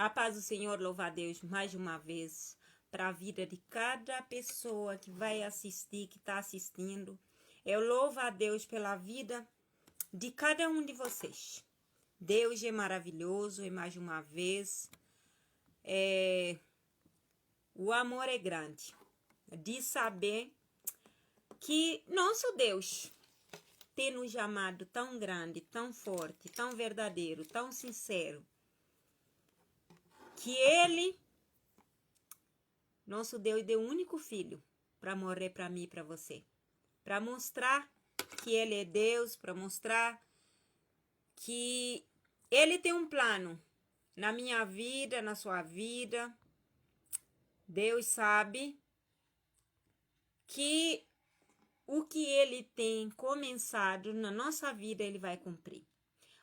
A paz do Senhor, louva a Deus mais uma vez para a vida de cada pessoa que vai assistir, que está assistindo. Eu louvo a Deus pela vida de cada um de vocês. Deus é maravilhoso e mais uma vez o amor é grande de saber que nosso Deus tem nos chamado tão grande, tão forte, tão verdadeiro, tão sincero, que Ele, nosso Deus, deu um único filho para morrer para mim e para você, para mostrar que Ele é Deus, para mostrar que Ele tem um plano na minha vida, na sua vida. Deus sabe que o que Ele tem começado na nossa vida, Ele vai cumprir.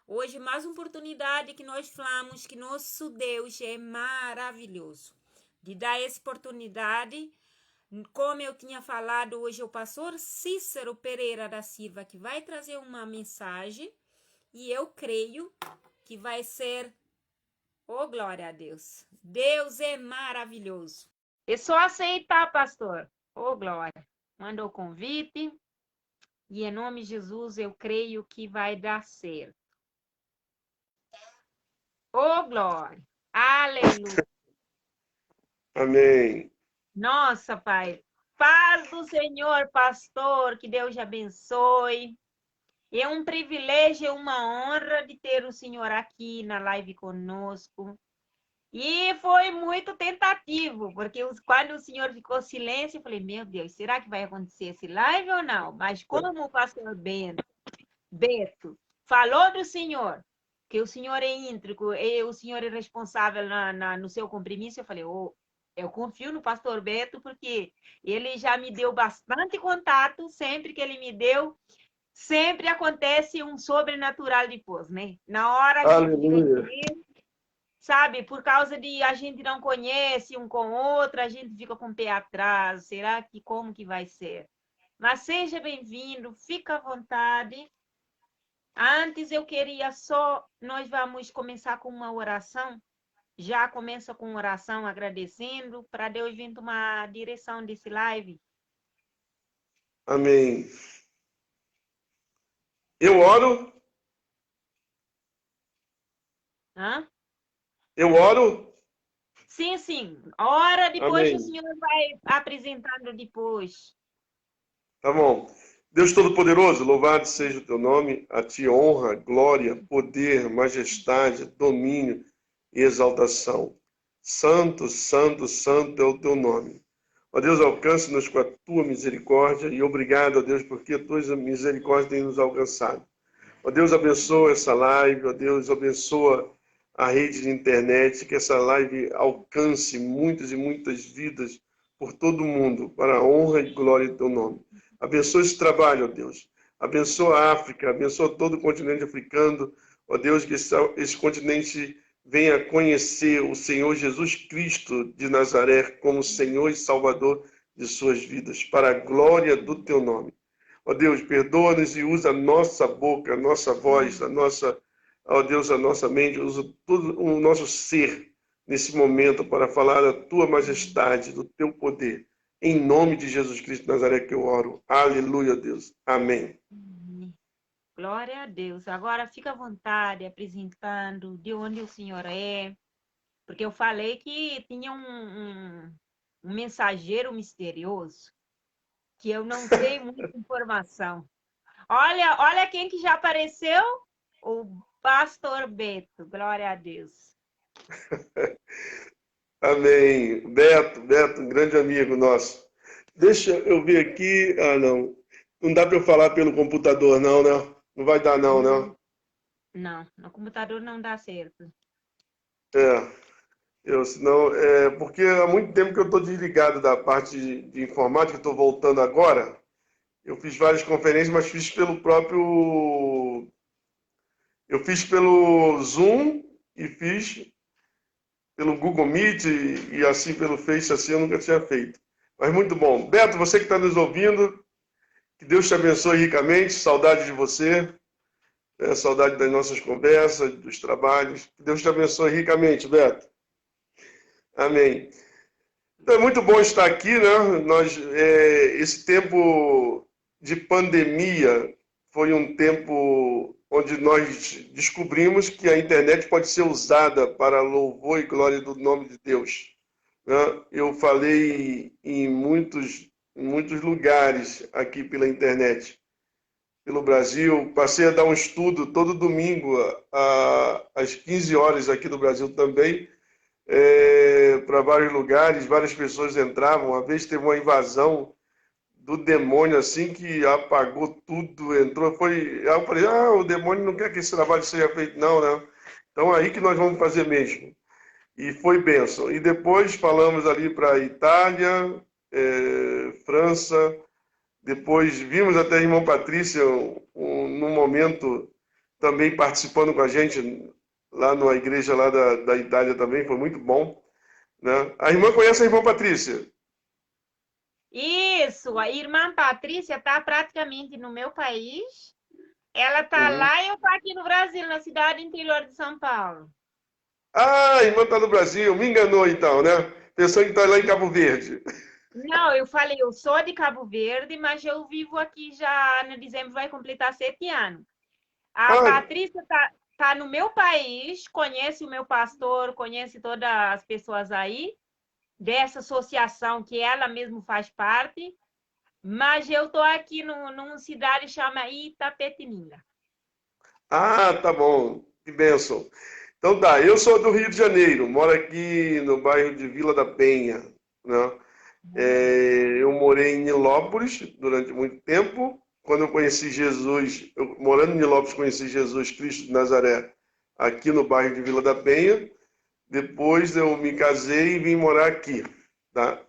Hoje, mais uma oportunidade que nós falamos que nosso Deus é maravilhoso. De dar essa oportunidade, como eu tinha falado, hoje o pastor Cícero Pereira da Silva, que vai trazer uma mensagem, e eu creio que vai ser, oh glória a Deus, Deus é maravilhoso. É só aceitar, pastor, oh glória, manda o convite, e em nome de Jesus eu creio que vai dar certo. Oh glória, aleluia. Amém. Nossa, Pai, paz do Senhor, pastor, que Deus te abençoe. É um privilégio, uma honra de ter o Senhor aqui na live conosco. E foi muito tentativo, porque quando o Senhor ficou silêncio, eu falei, meu Deus, será que vai acontecer esse live ou não? Mas como o pastor Beto falou do Senhor, que o Senhor é íntegro, e o Senhor é responsável no seu compromisso, eu falei, eu confio no pastor Beto, porque ele já me deu bastante contato, sempre que ele me deu, sempre acontece um sobrenatural depois, né? Na hora de sabe, por causa de a gente não conhece um com o outro, a gente fica com o pé atrás, será que como que vai ser? Mas seja bem-vindo, fica à vontade. Antes eu queria nós vamos começar com uma oração. Já começa com oração agradecendo para Deus vir tomar a direção desse live. Amém. Eu oro. Hã? Eu oro. Sim, sim. Ora, depois o Amém. Senhor vai apresentando depois. Tá bom. Deus Todo-Poderoso, louvado seja o teu nome, a ti honra, glória, poder, majestade, domínio e exaltação. Santo, santo, santo é o teu nome. Ó Deus, alcance-nos com a tua misericórdia e obrigado, ó Deus, porque a tua misericórdia tem nos alcançado. Ó Deus, abençoa essa live, ó Deus, abençoa a rede de internet, que essa live alcance muitas e muitas vidas por todo o mundo, para a honra e glória do teu nome. Abençoa esse trabalho, ó Deus. Abençoa a África, abençoa todo o continente africano, ó Deus, que esse continente venha conhecer o Senhor Jesus Cristo de Nazaré como Senhor e Salvador de suas vidas, para a glória do teu nome. Ó Deus, perdoa-nos e usa a nossa boca, a nossa voz, ó Deus, a nossa mente, usa todo o nosso ser nesse momento para falar da tua majestade, do teu poder. Em nome de Jesus Cristo de Nazaré que eu oro. Aleluia, Deus. Amém. Glória a Deus. Agora fica à vontade apresentando de onde o Senhor é, porque eu falei que tinha um mensageiro misterioso, que eu não sei muita informação. Olha quem que já apareceu, o pastor Beto. Glória a Deus. Amém. Beto, um grande amigo nosso. Deixa eu ver aqui. Ah, não. Não dá para eu falar pelo computador, não, né? Não vai dar, não, né? Não, no computador não dá certo. Senão, porque há muito tempo que eu estou desligado da parte de informática, estou voltando agora. Eu fiz várias conferências, mas fiz pelo próprio. Eu fiz pelo Zoom e fiz pelo Google Meet e assim pelo Face, assim eu nunca tinha feito. Mas muito bom. Beto, você que está nos ouvindo, que Deus te abençoe ricamente, saudade de você, saudade das nossas conversas, dos trabalhos. Que Deus te abençoe ricamente, Beto. Amém. Então, é muito bom estar aqui, né? Esse tempo de pandemia foi um tempo onde nós descobrimos que a internet pode ser usada para louvor e glória do nome de Deus, né? Eu falei em muitos lugares aqui pela internet, pelo Brasil. Passei a dar um estudo todo domingo, às 15 horas aqui no Brasil também, para vários lugares, várias pessoas entravam. Uma vez teve uma invasão do demônio assim que apagou tudo, entrou, foi. Eu falei, o demônio não quer que esse trabalho seja feito, não, né? Então aí que nós vamos fazer mesmo. E foi bênção. E depois falamos ali para Itália, França, depois vimos até a irmã Patrícia num momento também participando com a gente lá na igreja lá da Itália também, foi muito bom, né? A irmã conhece a irmã Patrícia? Isso, a irmã Patrícia está praticamente no meu país. Ela está lá e eu estou aqui no Brasil, na cidade interior de São Paulo. Ah, a irmã está no Brasil, me enganou então, né? Pensou que está lá em Cabo Verde. Não, eu falei, eu sou de Cabo Verde, mas eu vivo aqui já, no dezembro vai completar 7 anos. A Ah, Patrícia tá no meu país, conhece o meu pastor, conhece todas as pessoas aí, dessa associação que ela mesmo faz parte, mas eu estou aqui numa cidade chamada Itapetininga. tá bom, que bênção. Então tá, eu sou do Rio de Janeiro, moro aqui no bairro de Vila da Penha, né? Eu morei em Nilópolis durante muito tempo. Quando eu conheci Jesus, morando em Nilópolis, conheci Jesus Cristo de Nazaré, aqui no bairro de Vila da Penha. Depois eu me casei e vim morar aqui, tá?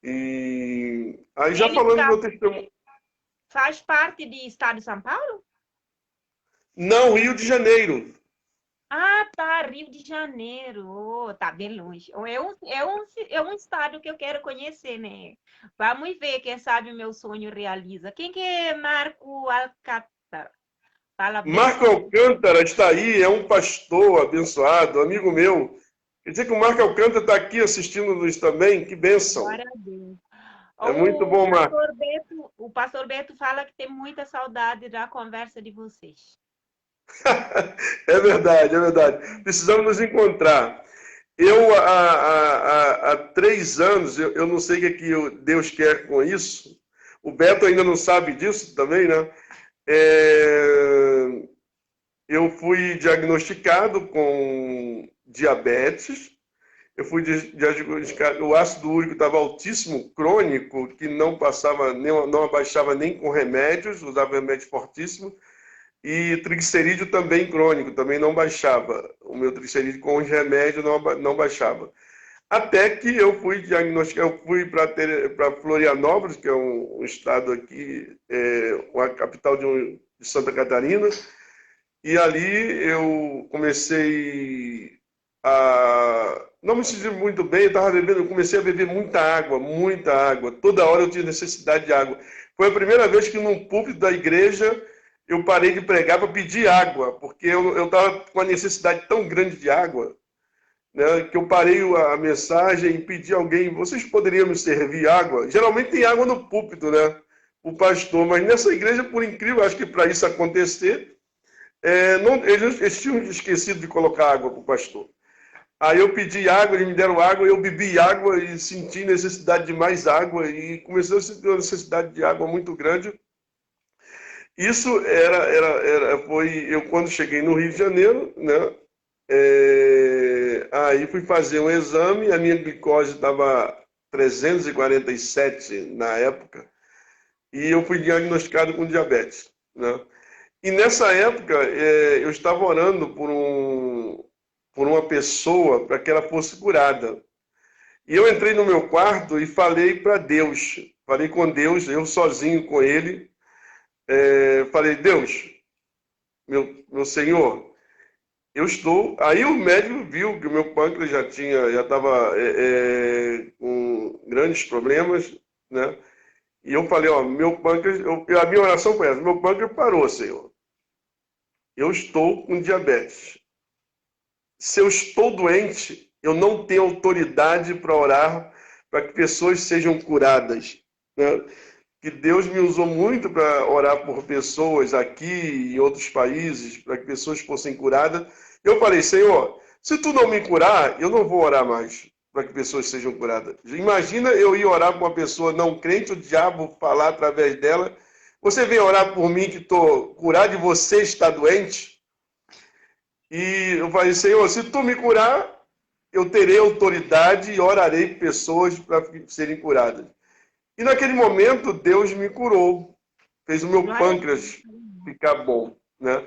E aí já Ele falando do meu testemunho. faz parte do estado de São Paulo? Não, Rio de Janeiro. Ah, tá, Rio de Janeiro. Oh, tá bem longe. É um estado que eu quero conhecer, né? Vamos ver, quem sabe o meu sonho realiza. Quem que é Marco Alcântara? Fala bem. Marco Alcântara está aí, é um pastor abençoado, amigo meu. Quer dizer que o Marco Alcântara está aqui assistindo-nos também, que bênção. Glória a Deus. É muito bom, Marco. O pastor Beto fala que tem muita saudade da conversa de vocês. É verdade, é verdade. Precisamos nos encontrar. Eu, há 3 anos, eu não sei o que, Deus quer com isso. O Beto ainda não sabe disso também, né? Eu fui diagnosticado com diabetes. Eu fui diagnosticado, o ácido úrico estava altíssimo, crônico, que não passava, não abaixava nem com remédios, usava remédio fortíssimo. E triglicerídeo também crônico, também não baixava. O meu triglicerídeo com os remédios não baixava. Até que eu fui diagnosticado, eu fui para Florianópolis, que é um estado aqui, a capital de Santa Catarina, e ali eu comecei a não me sentir muito bem, eu comecei a beber muita água. Toda hora eu tinha necessidade de água. Foi a primeira vez que num púlpito da igreja eu parei de pregar para pedir água, porque eu estava com a necessidade tão grande de água, né, que eu parei a mensagem e pedi a alguém, vocês poderiam me servir água? Geralmente tem água no púlpito, né, o pastor, mas nessa igreja, por incrível, acho que para isso acontecer, eles tinham esquecido de colocar água para o pastor. Aí eu pedi água, eles me deram água, eu bebi água e senti necessidade de mais água e comecei a sentir uma necessidade de água muito grande. Isso foi eu quando cheguei no Rio de Janeiro, né? Aí fui fazer um exame, a minha glicose estava 347 na época, e eu fui diagnosticado com diabetes, né? E nessa época eu estava orando por uma pessoa para que ela fosse curada. E eu entrei no meu quarto e falei para Deus, falei com Deus, eu sozinho com ele, falei, Deus, meu Senhor, eu estou... Aí o médico viu que o meu pâncreas já estava com grandes problemas, né? E eu falei, meu pâncreas, a minha oração foi essa, meu pâncreas parou, Senhor. Eu estou com diabetes. Se eu estou doente, eu não tenho autoridade para orar para que pessoas sejam curadas, né? Que Deus me usou muito para orar por pessoas aqui e em outros países, para que pessoas fossem curadas. Eu falei, Senhor, se tu não me curar, eu não vou orar mais para que pessoas sejam curadas. Imagina eu ir orar para uma pessoa não crente, o diabo falar através dela, você vem orar por mim que estou curado e você está doente? E eu falei, Senhor, se tu me curar, eu terei autoridade e orarei por pessoas para serem curadas. E naquele momento, Deus me curou. Fez o meu pâncreas ficar bom, né?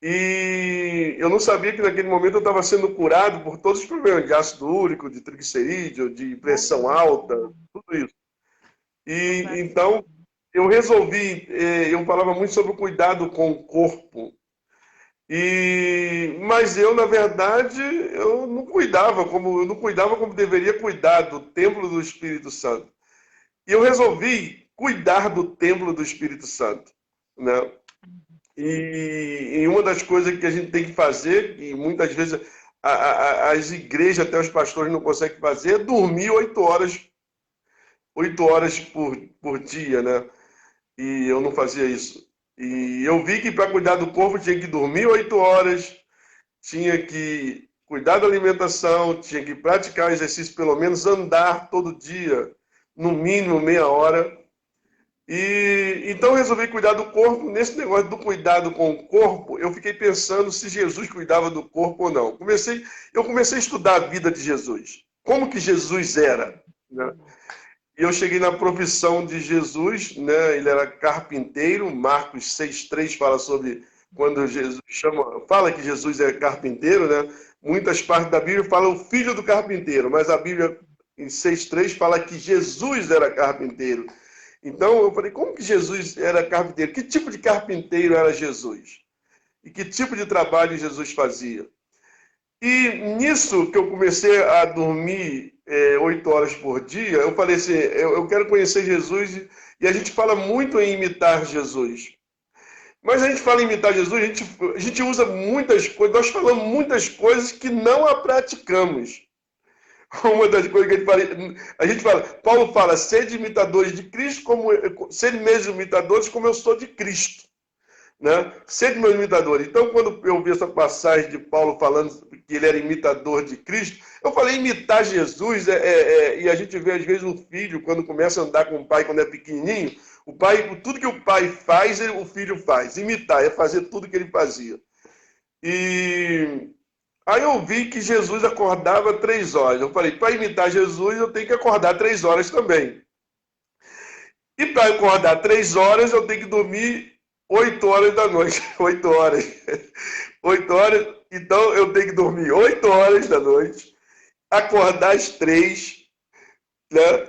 E eu não sabia que naquele momento eu estava sendo curado por todos os problemas de ácido úrico, de triglicerídeo, de pressão alta, tudo isso. E então eu resolvi, eu falava muito sobre o cuidado com o corpo. Mas eu, na verdade, eu não cuidava como deveria cuidar do templo do Espírito Santo. E eu resolvi cuidar do templo do Espírito Santo, né? E uma das coisas que a gente tem que fazer, e muitas vezes as igrejas, até os pastores não conseguem fazer, é dormir 8 horas por dia, né? E eu não fazia isso. E eu vi que para cuidar do corpo tinha que dormir 8 horas, tinha que cuidar da alimentação, tinha que praticar exercício, pelo menos andar todo dia, no mínimo meia hora. E então eu resolvi cuidar do corpo. Nesse negócio do cuidado com o corpo, eu fiquei pensando se Jesus cuidava do corpo ou não. Eu comecei a estudar a vida de Jesus. Como que Jesus era, né? E eu cheguei na profissão de Jesus, né? Ele era carpinteiro. Marcos 6,3 fala sobre quando Jesus fala que Jesus é carpinteiro, né? Muitas partes da Bíblia falam o filho do carpinteiro, mas a Bíblia em 6,3 fala que Jesus era carpinteiro. Então eu falei, como que Jesus era carpinteiro? Que tipo de carpinteiro era Jesus? E que tipo de trabalho Jesus fazia? E nisso que eu comecei a dormir 8 horas por dia, eu falei assim, eu quero conhecer Jesus, e a gente fala muito em imitar Jesus. Mas a gente fala em imitar Jesus, a gente usa muitas coisas, nós falamos muitas coisas que não a praticamos. Uma das coisas que a gente fala, Paulo fala, sede imitadores de Cristo, sede meus imitadores como eu sou de Cristo. Né? Sede meus imitadores. Então, quando eu vi essa passagem de Paulo falando que ele era imitador de Cristo, eu falei, imitar Jesus, e a gente vê às vezes o filho, quando começa a andar com o pai, quando é pequenininho, o pai, tudo que o pai faz, o filho faz. Imitar, é fazer tudo que ele fazia. E aí eu vi que Jesus acordava 3 horas. Eu falei, para imitar Jesus, eu tenho que acordar 3 horas também. E para acordar 3 horas, eu tenho que dormir 8 horas da noite. 8 horas. 8 horas. Então, eu tenho que dormir 8 horas da noite, acordar às 3, né?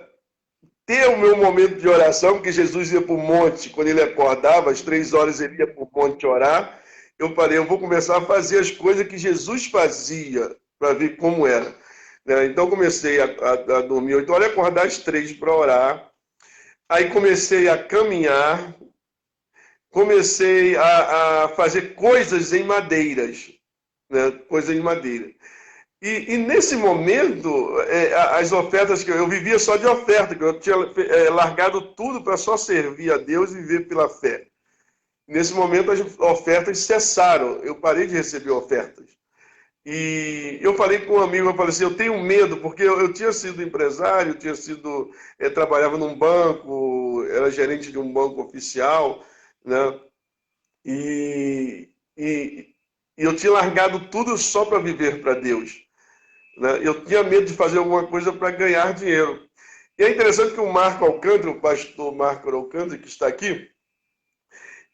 Ter o meu momento de oração, porque Jesus ia para o monte, quando ele acordava, às 3 horas ele ia para o monte orar. Eu falei, eu vou começar a fazer as coisas que Jesus fazia, para ver como era. Né? Então, comecei a dormir 8 horas e acordar às 3 para orar. Aí comecei a caminhar, comecei a fazer coisas em madeiras, né? Coisas em madeira. E nesse momento, as ofertas que eu vivia só de oferta, que eu tinha largado tudo para só servir a Deus e viver pela fé. Nesse momento, as ofertas cessaram, eu parei de receber ofertas. E eu falei com um amigo, eu falei assim, eu tenho medo, porque eu tinha sido empresário, trabalhava num banco, era gerente de um banco oficial, né? E eu tinha largado tudo só para viver para Deus. Né? Eu tinha medo de fazer alguma coisa para ganhar dinheiro. E é interessante que o Marco Alcântara, o pastor Marco Alcântara, que está aqui,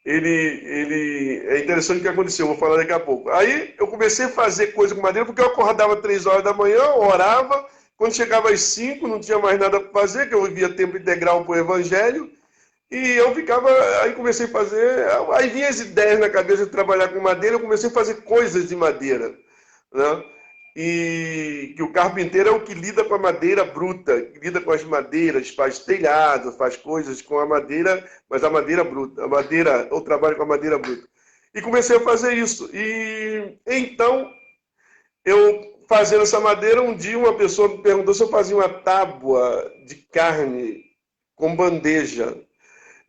é interessante o que aconteceu, vou falar daqui a pouco. Aí eu comecei a fazer coisa com madeira, porque eu acordava 3 horas da manhã, orava, quando chegava às 5, não tinha mais nada para fazer, que eu vivia tempo integral para o evangelho, e eu ficava, aí comecei a fazer, aí vinha as ideias na cabeça de trabalhar com madeira, eu comecei a fazer coisas de madeira, né? E que o carpinteiro é o que lida com a madeira bruta, lida com as madeiras, faz telhado, faz coisas com a madeira, mas a madeira bruta, eu trabalho com a madeira bruta. E comecei a fazer isso. E então eu fazendo essa madeira, um dia uma pessoa me perguntou se eu fazia uma tábua de carne com bandeja.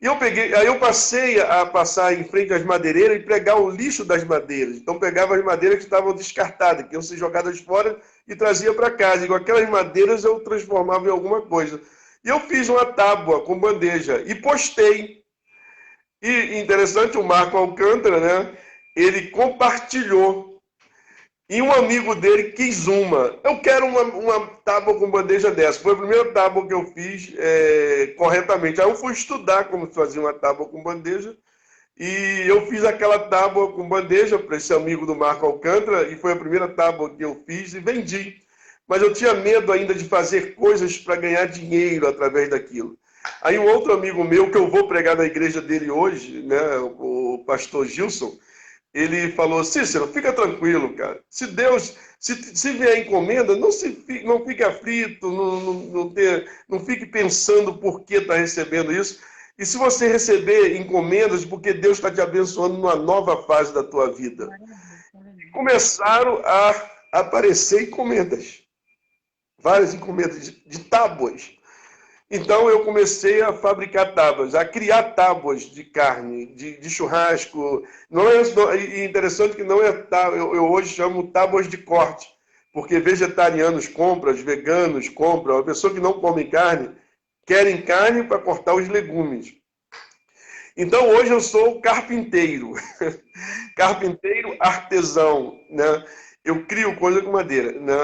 E aí eu passei a passar em frente às madeireiras e pregar o lixo das madeiras. Então pegava as madeiras que estavam descartadas, que iam ser jogadas fora e trazia para casa. E com aquelas madeiras eu transformava em alguma coisa. E eu fiz uma tábua com bandeja e postei. E interessante, o Marco Alcântara, né? Ele compartilhou. E um amigo dele quis uma. Eu quero uma tábua com bandeja dessa. Foi a primeira tábua que eu fiz corretamente. Aí eu fui estudar como se fazia uma tábua com bandeja. E eu fiz aquela tábua com bandeja para esse amigo do Marco Alcântara. E foi a primeira tábua que eu fiz e vendi. Mas eu tinha medo ainda de fazer coisas para ganhar dinheiro através daquilo. Aí um outro amigo meu, que eu vou pregar na igreja dele hoje, né, o pastor Gilson, ele falou: Cícero, fica tranquilo, cara. Se Deus, se vier encomenda, não fique aflito, não fique pensando por que está recebendo isso. E se você receber encomendas, porque Deus está te abençoando numa nova fase da tua vida. Começaram a aparecer encomendas. Várias encomendas de tábuas. Então eu comecei a fabricar tábuas, a criar tábuas de carne, de churrasco. E interessante que não é tábua, eu hoje chamo tábuas de corte, porque vegetarianos compram, veganos compram, a pessoa que não come carne, querem carne para cortar os legumes. Então hoje eu sou carpinteiro, carpinteiro artesão, né? Eu crio coisa com madeira, né?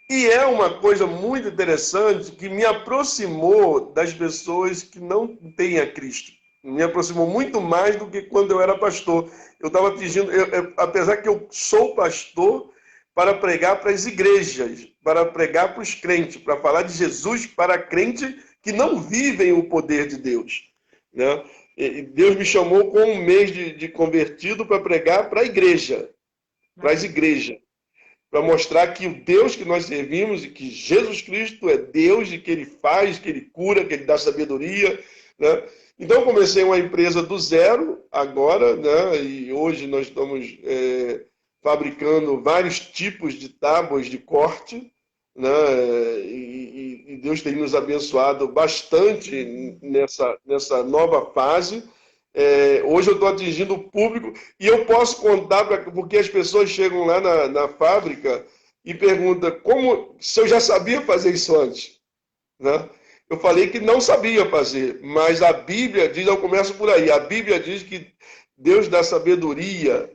E é uma coisa muito interessante que me aproximou das pessoas que não têm a Cristo. Me aproximou muito mais do que quando eu era pastor. Eu estava atingindo, apesar que eu sou pastor para pregar para as igrejas, para pregar para os crentes, para falar de Jesus para crentes que não vivem o poder de Deus, né? E Deus me chamou com um mês de convertido para pregar para a igreja, para as igrejas. Para mostrar que o Deus que nós servimos e que Jesus Cristo é Deus e que Ele faz, que Ele cura, que Ele dá sabedoria, né? Então eu comecei uma empresa do zero agora, né? E hoje nós estamos fabricando vários tipos de tábuas de corte, né? E Deus tem nos abençoado bastante nessa nova fase. Hoje eu estou atingindo o público e eu posso contar, porque as pessoas chegam lá na fábrica e perguntam se eu já sabia fazer isso antes, né? Eu falei que não sabia fazer, mas a Bíblia diz, eu começo por aí, a Bíblia diz que Deus dá sabedoria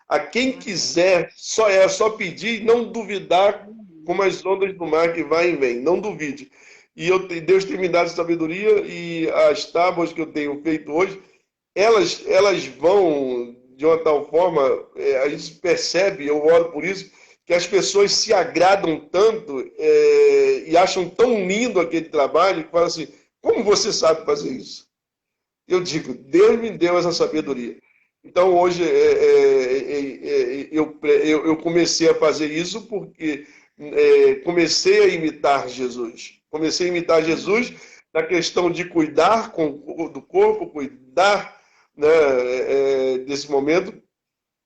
a quem quiser, só pedir e não duvidar, como as ondas do mar que vai e vem, não duvide. E Deus tem me dado sabedoria e as tábuas que eu tenho feito hoje, elas vão de uma tal forma, a gente percebe, eu oro por isso, que as pessoas se agradam tanto e acham tão lindo aquele trabalho, que falam assim: como você sabe fazer isso? Eu digo: Deus me deu essa sabedoria. Então hoje eu comecei a fazer isso porque comecei a imitar Jesus. Comecei a imitar Jesus na questão de cuidar do corpo, cuidar, né, desse momento.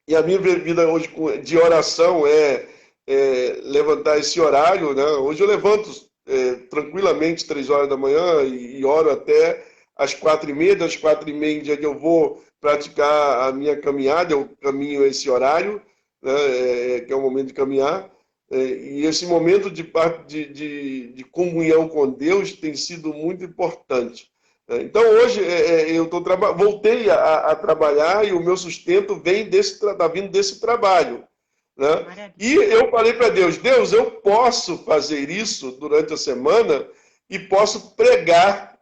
E a minha vida hoje de oração é levantar esse horário, né? Hoje eu levanto tranquilamente 3 horas da manhã e oro até às 4h30. Das 4h30 em diante eu vou praticar a minha caminhada, eu caminho esse horário, né, que é o momento de caminhar. E esse momento de comunhão com Deus tem sido muito importante. Então, hoje, eu voltei a trabalhar e o meu sustento está vindo desse trabalho, né? E eu falei para Deus: Deus, eu posso fazer isso durante a semana e posso pregar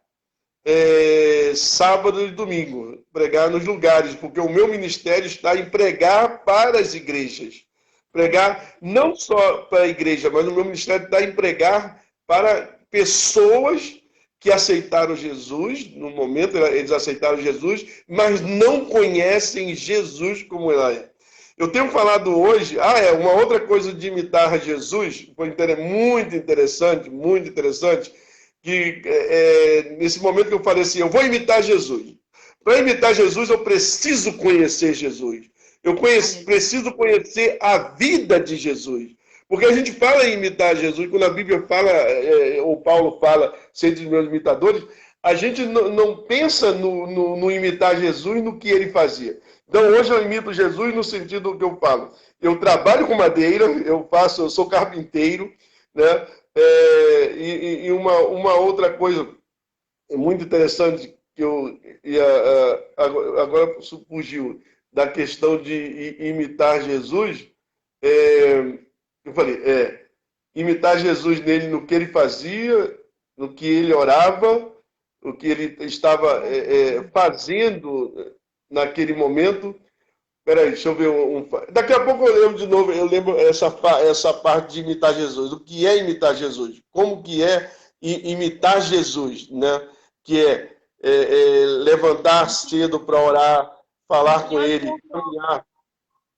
sábado e domingo, pregar nos lugares, porque o meu ministério está em pregar para as igrejas. Pregar não só para a igreja, mas o meu ministério está em pregar para pessoas que aceitaram Jesus. No momento eles aceitaram Jesus, mas não conhecem Jesus como ele é. Eu tenho falado hoje, uma outra coisa de imitar Jesus, foi muito interessante, que nesse momento que eu falei assim: eu vou imitar Jesus. Para imitar Jesus, eu preciso conhecer Jesus. Preciso conhecer a vida de Jesus. Porque a gente fala em imitar Jesus, quando a Bíblia fala, ou Paulo fala, ser dos meus imitadores, a gente não pensa no imitar Jesus, no que ele fazia. Então, hoje eu imito Jesus no sentido que eu falo. Eu trabalho com madeira, eu sou carpinteiro, né? E uma outra coisa muito interessante que eu agora fugiu da questão de imitar Jesus. Eu falei, imitar Jesus nele no que ele fazia, no que ele orava, o que ele estava fazendo naquele momento. Peraí, deixa eu ver. Daqui a pouco eu lembro de novo, eu lembro essa parte de imitar Jesus. O que é imitar Jesus? Como que é imitar Jesus, né? Que levantar cedo para orar, falar com ele, caminhar.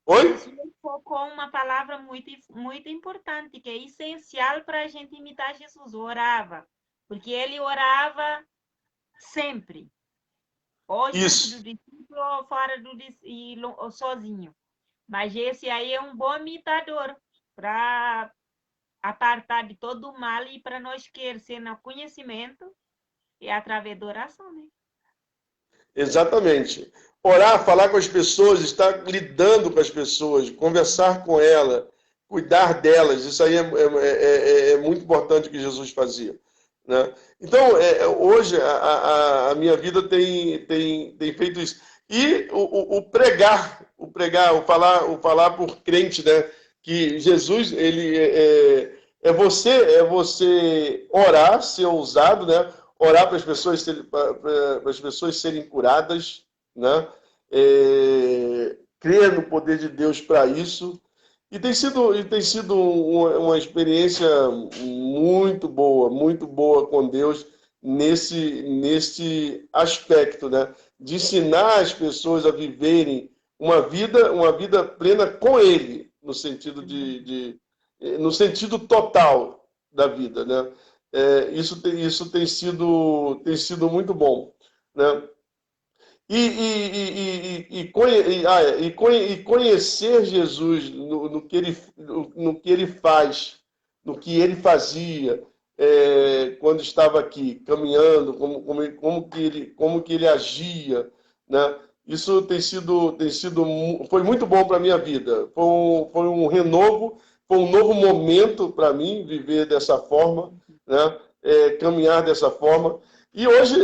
Oi? Você colocou uma palavra muito, muito importante, que é essencial para a gente imitar Jesus. Orava. Porque ele orava sempre. Ou junto do discípulo, ou fora do discípulo, ou sozinho. Mas esse aí é um bom imitador para apartar de todo o mal e para nós crescer no conhecimento e através da oração, né? Exatamente. Orar, falar com as pessoas, estar lidando com as pessoas, conversar com elas, cuidar delas, isso aí é muito importante que Jesus fazia. Né? Então, hoje, a minha vida tem feito isso. E o pregar, o falar por crente, né? Que Jesus, ele é você orar, ser ousado, né? Orar para as pessoas serem curadas, né? Crer no poder de Deus para isso. E tem sido uma experiência muito boa com Deus nesse aspecto, né? De ensinar as pessoas a viverem uma vida plena com Ele, no sentido no sentido total da vida, né? Isso tem sido muito bom, né? E conhecer Jesus no que ele faz, no que ele fazia quando estava aqui, caminhando, como que ele agia, né? Isso foi muito bom para a minha vida. Foi um renovo, foi um novo momento para mim viver dessa forma, né? Caminhar dessa forma. E hoje,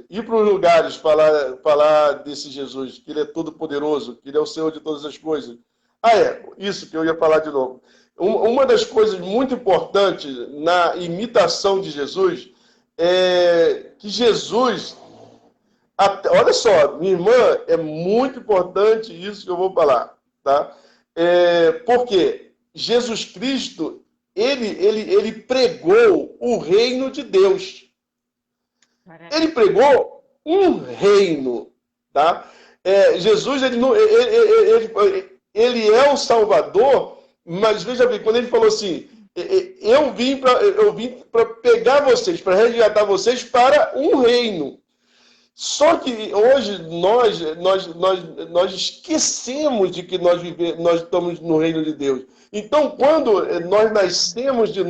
ir para os lugares, falar desse Jesus, que ele é todo poderoso, que ele é o Senhor de todas as coisas. Isso que eu ia falar de novo. Uma das coisas muito importantes na imitação de Jesus é que Jesus, olha só, minha irmã, é muito importante isso que eu vou falar, tá? Porque Jesus Cristo, ele pregou o reino de Deus. Ele pregou um reino, tá? Jesus, ele é o Salvador, mas veja bem, quando ele falou assim, eu vim para pegar vocês, para resgatar vocês para um reino. Só que hoje nós esquecemos de que nós estamos no reino de Deus. Então, quando nós nascemos de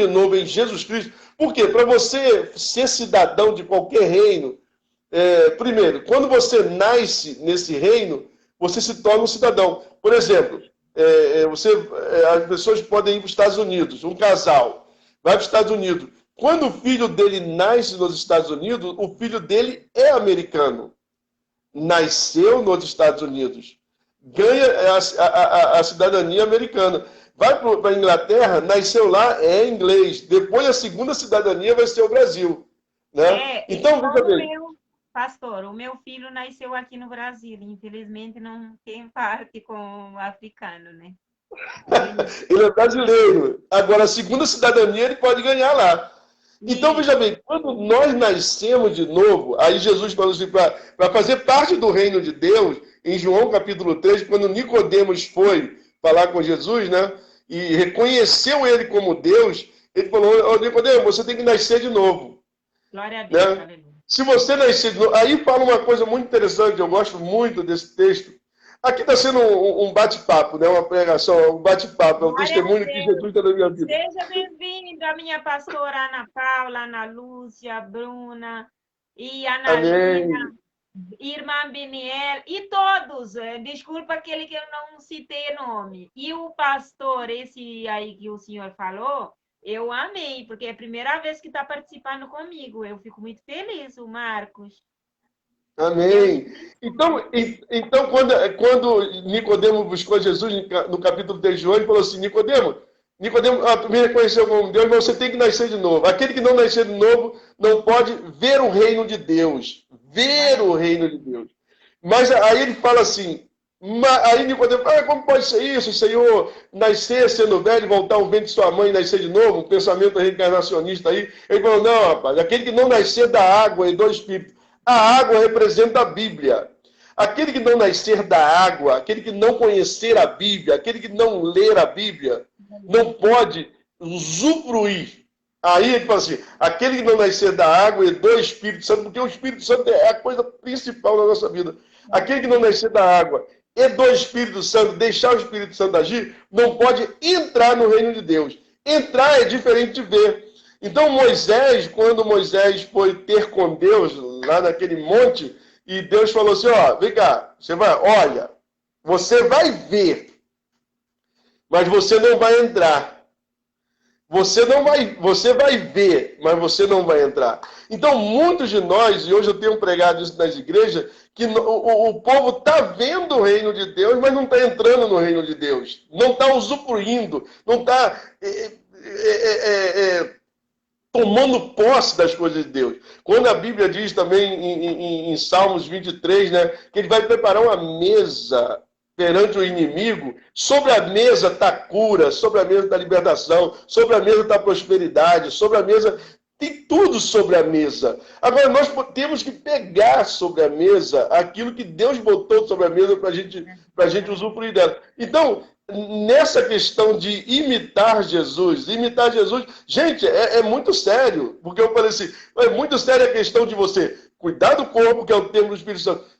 novo em Jesus Cristo, por quê? Para você ser cidadão de qualquer reino, primeiro, quando você nasce nesse reino, você se torna um cidadão. Por exemplo, as pessoas podem ir para os Estados Unidos, um casal vai para os Estados Unidos. Quando o filho dele nasce nos Estados Unidos, o filho dele é americano. Nasceu nos Estados Unidos. Ganha a cidadania americana. Vai para a Inglaterra, nasceu lá, é inglês. Depois a segunda cidadania vai ser o Brasil. Né? Então, veja bem. Pastor, o meu filho nasceu aqui no Brasil. Infelizmente, não tem parte com o africano, né? Ele é brasileiro. Agora, a segunda cidadania ele pode ganhar lá. Então, veja bem, quando nós nascemos de novo, aí Jesus falou assim, para fazer parte do reino de Deus, em João capítulo 3, quando Nicodemos foi falar com Jesus, né, e reconheceu ele como Deus, ele falou, Nicodemos, você tem que nascer de novo. Glória a Deus, né? Se você nascer de novo... Aí fala uma coisa muito interessante, eu gosto muito desse texto. Aqui está sendo um bate-papo, né? Uma pregação, um bate-papo, é um Glória a testemunho que Deus. Jesus está na minha vida. Seja bem-vindo a minha pastora Ana Paula, Ana Lúcia, Bruna e Analina, Amém. irmã Beniel e todos. Desculpa aquele que eu não citei nome. E o pastor, esse aí que o senhor falou, eu amei, porque é a primeira vez que está participando comigo. Eu fico muito feliz, o Marcos. Deus Amém. Então quando Nicodemo buscou Jesus no capítulo 3 de hoje, ele falou assim, Nicodemo, me reconheceu como Deus, mas você tem que nascer de novo. Aquele que não nascer de novo não pode ver o reino de Deus. Ver o reino de Deus. Mas aí ele fala assim, aí Nicodemo fala, como pode ser isso, Senhor, nascer sendo velho, voltar ao ventre de sua mãe e nascer de novo, um pensamento reencarnacionista aí. Ele falou, não, rapaz, aquele que não nascer da água e do Espírito. A água representa a Bíblia. Aquele que não nascer da água, aquele que não conhecer a Bíblia, aquele que não ler a Bíblia, não pode usufruir. Aí ele fala assim, aquele que não nascer da água e do Espírito Santo, porque o Espírito Santo é a coisa principal na nossa vida. Aquele que não nascer da água e do Espírito Santo, deixar o Espírito Santo agir, não pode entrar no reino de Deus. Entrar é diferente de ver. Então Moisés, quando Moisés foi ter com Deus lá naquele monte, e Deus falou assim, ó, vem cá, olha, você vai ver, mas você não vai entrar. Você vai ver, mas você não vai entrar. Então, muitos de nós, e hoje eu tenho pregado isso nas igrejas, que o povo está vendo o reino de Deus, mas não está entrando no reino de Deus. Não está usufruindo, não está tomando posse das coisas de Deus. Quando a Bíblia diz também em Salmos 23, né, que ele vai preparar uma mesa perante o inimigo, sobre a mesa está cura, sobre a mesa está libertação, sobre a mesa está prosperidade, sobre a mesa tem tudo sobre a mesa. Agora nós temos que pegar sobre a mesa aquilo que Deus botou sobre a mesa para a gente usufruir dela. Então, nessa questão de imitar Jesus, gente, é muito sério, porque eu falei assim, é muito séria a questão de você cuidar do corpo, que é o templo do Espírito Santo.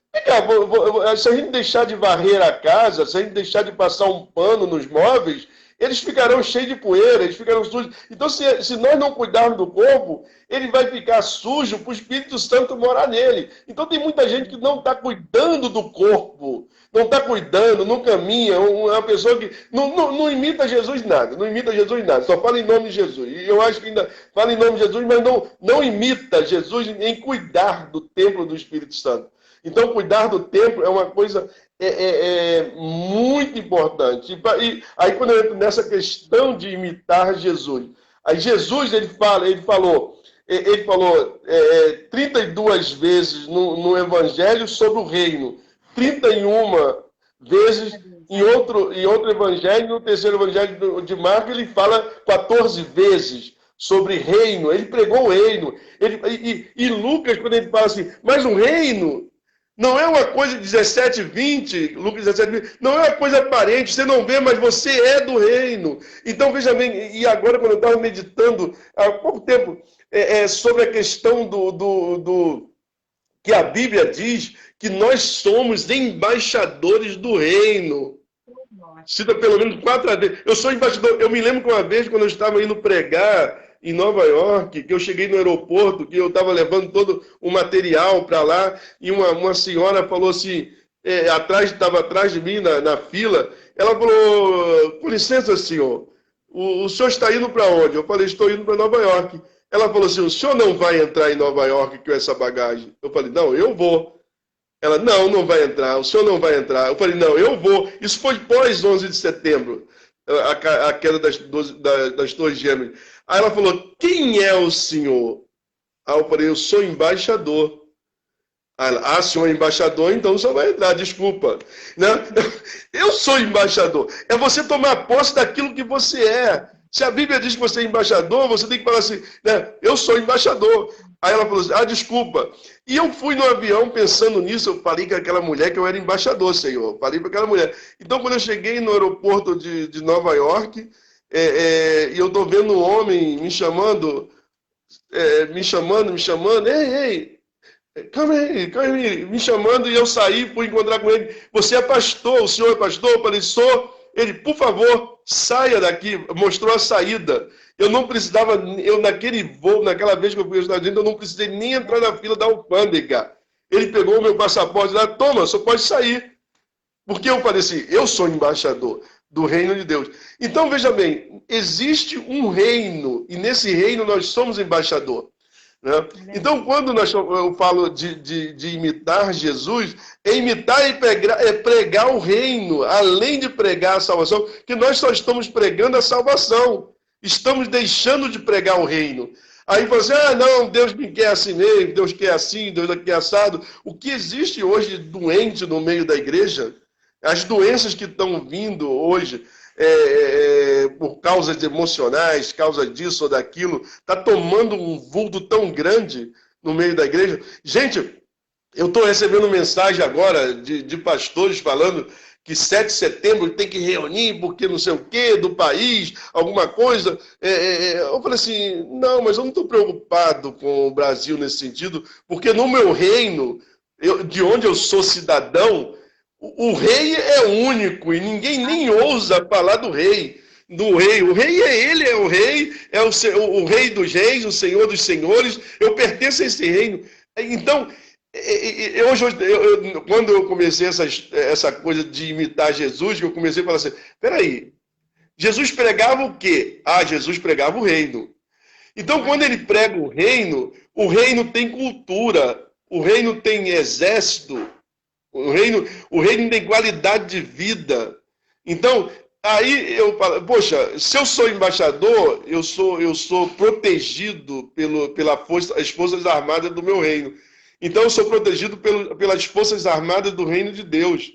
Se a gente deixar de varrer a casa, se a gente deixar de passar um pano nos móveis, eles ficarão cheios de poeira, eles ficarão sujos. Então, se nós não cuidarmos do corpo, ele vai ficar sujo para o Espírito Santo morar nele. Então, tem muita gente que não está cuidando do corpo, não está cuidando, não caminha. Uma pessoa que não imita Jesus nada, não imita Jesus nada, só fala em nome de Jesus. E eu acho que ainda fala em nome de Jesus, mas não imita Jesus em cuidar do templo do Espírito Santo. Então, cuidar do templo é uma coisa muito importante. E aí, quando eu entro nessa questão de imitar Jesus, aí Jesus, ele falou 32 vezes no Evangelho sobre o reino, 31 vezes em outro Evangelho, no terceiro Evangelho de Marcos, ele fala 14 vezes sobre reino, ele pregou o reino. E Lucas, quando ele fala assim, mas o reino não é uma coisa 17, 20, Lucas 17, 20, não é uma coisa aparente, você não vê, mas você é do reino. Então, veja bem, e agora quando eu estava meditando há pouco tempo sobre a questão do que a Bíblia diz que nós somos embaixadores do reino. Cita pelo menos 4 vezes. Eu sou embaixador. Eu me lembro que uma vez, quando eu estava indo pregar em Nova York, que eu cheguei no aeroporto, que eu estava levando todo o material para lá, e uma senhora falou assim, estava atrás de mim na fila, ela falou, com licença, senhor, o senhor está indo para onde? Eu falei, estou indo para Nova York. Ela falou assim, o senhor não vai entrar em Nova York com essa bagagem? Eu falei, não, eu vou. Ela, não vai entrar, o senhor não vai entrar. Eu falei, não, eu vou. Isso foi pós 11 de setembro, a queda das Torres Gêmeas. Aí ela falou, quem é o senhor? Aí eu falei, eu sou embaixador. Aí ela, senhor é embaixador, então o senhor vai entrar, desculpa. Né? Eu sou embaixador. É você tomar posse daquilo que você é. Se a Bíblia diz que você é embaixador, você tem que falar assim, né? Eu sou embaixador. Aí ela falou assim, desculpa. E eu fui no avião pensando nisso, eu falei com aquela mulher que eu era embaixador, senhor. Falei para aquela mulher. Então, quando eu cheguei no aeroporto de Nova York, e eu estou vendo um homem me chamando, ei, calma aí, me chamando e eu saí, fui encontrar com ele. Você é pastor, o senhor é pastor? Eu falei, sou. Ele, por favor, saia daqui. Mostrou a saída. Eu não precisava, naquele voo, naquela vez que eu fui aos Estados Unidos, eu não precisei nem entrar na fila da alfândega. Ele pegou o meu passaporte lá, toma, você pode sair. Porque eu falei assim, eu sou embaixador do reino de Deus. Então, veja bem, existe um reino, e nesse reino nós somos embaixador. Né? Então, quando eu falo de imitar Jesus, é imitar e pregar o reino, além de pregar a salvação, que nós só estamos pregando a salvação. Estamos deixando de pregar o reino. Aí você, não, Deus me quer assim mesmo, Deus quer assim, Deus quer assado. O que existe hoje de doente no meio da igreja, as doenças que estão vindo hoje, por causas emocionais, causa disso ou daquilo, está tomando um vulto tão grande no meio da igreja. Gente, eu estou recebendo mensagem agora de pastores falando que 7 de setembro tem que reunir porque não sei o quê, do país, alguma coisa. Eu falei assim, não, mas eu não estou preocupado com o Brasil nesse sentido, porque no meu reino, de onde eu sou cidadão, o rei é único e ninguém nem ousa falar do rei. O rei é ele, é o rei, o rei dos reis, o senhor dos senhores. Eu pertenço a esse reino. Então, quando eu comecei essa coisa de imitar Jesus, eu comecei a falar assim, peraí, Jesus pregava o quê? Jesus pregava o reino. Então, quando ele prega o reino tem cultura, o reino tem exército, o reino tem qualidade de vida. Então, aí eu falo, poxa, se eu sou embaixador, eu sou protegido pelas Forças Armadas do meu reino. Então, eu sou protegido pelas Forças Armadas do reino de Deus.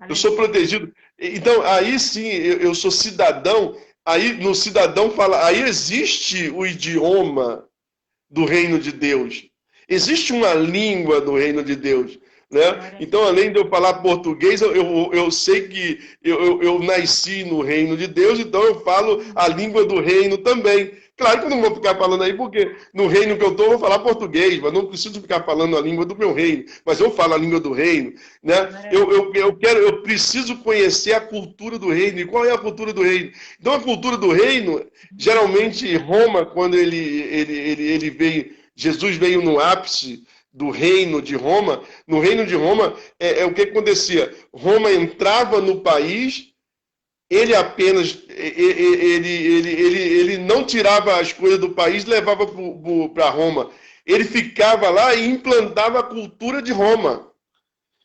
Eu sou protegido. Então, aí sim, eu sou cidadão. Aí, no cidadão, aí existe o idioma do reino de Deus. Existe uma língua do reino de Deus. Né? Então, além de eu falar português, eu sei que eu nasci no reino de Deus, então eu falo a língua do reino também. Claro que eu não vou ficar falando aí, porque no reino que eu estou, eu vou falar português, mas não preciso ficar falando a língua do meu reino, mas eu falo a língua do reino. Né? Eu preciso conhecer a cultura do reino. E qual é a cultura do reino? Então, a cultura do reino, geralmente, Roma, quando ele veio, Jesus veio no ápice do reino de Roma. No reino de Roma, o que acontecia? Roma entrava no país, ele não tirava as coisas do país e levava para Roma. Ele ficava lá e implantava a cultura de Roma.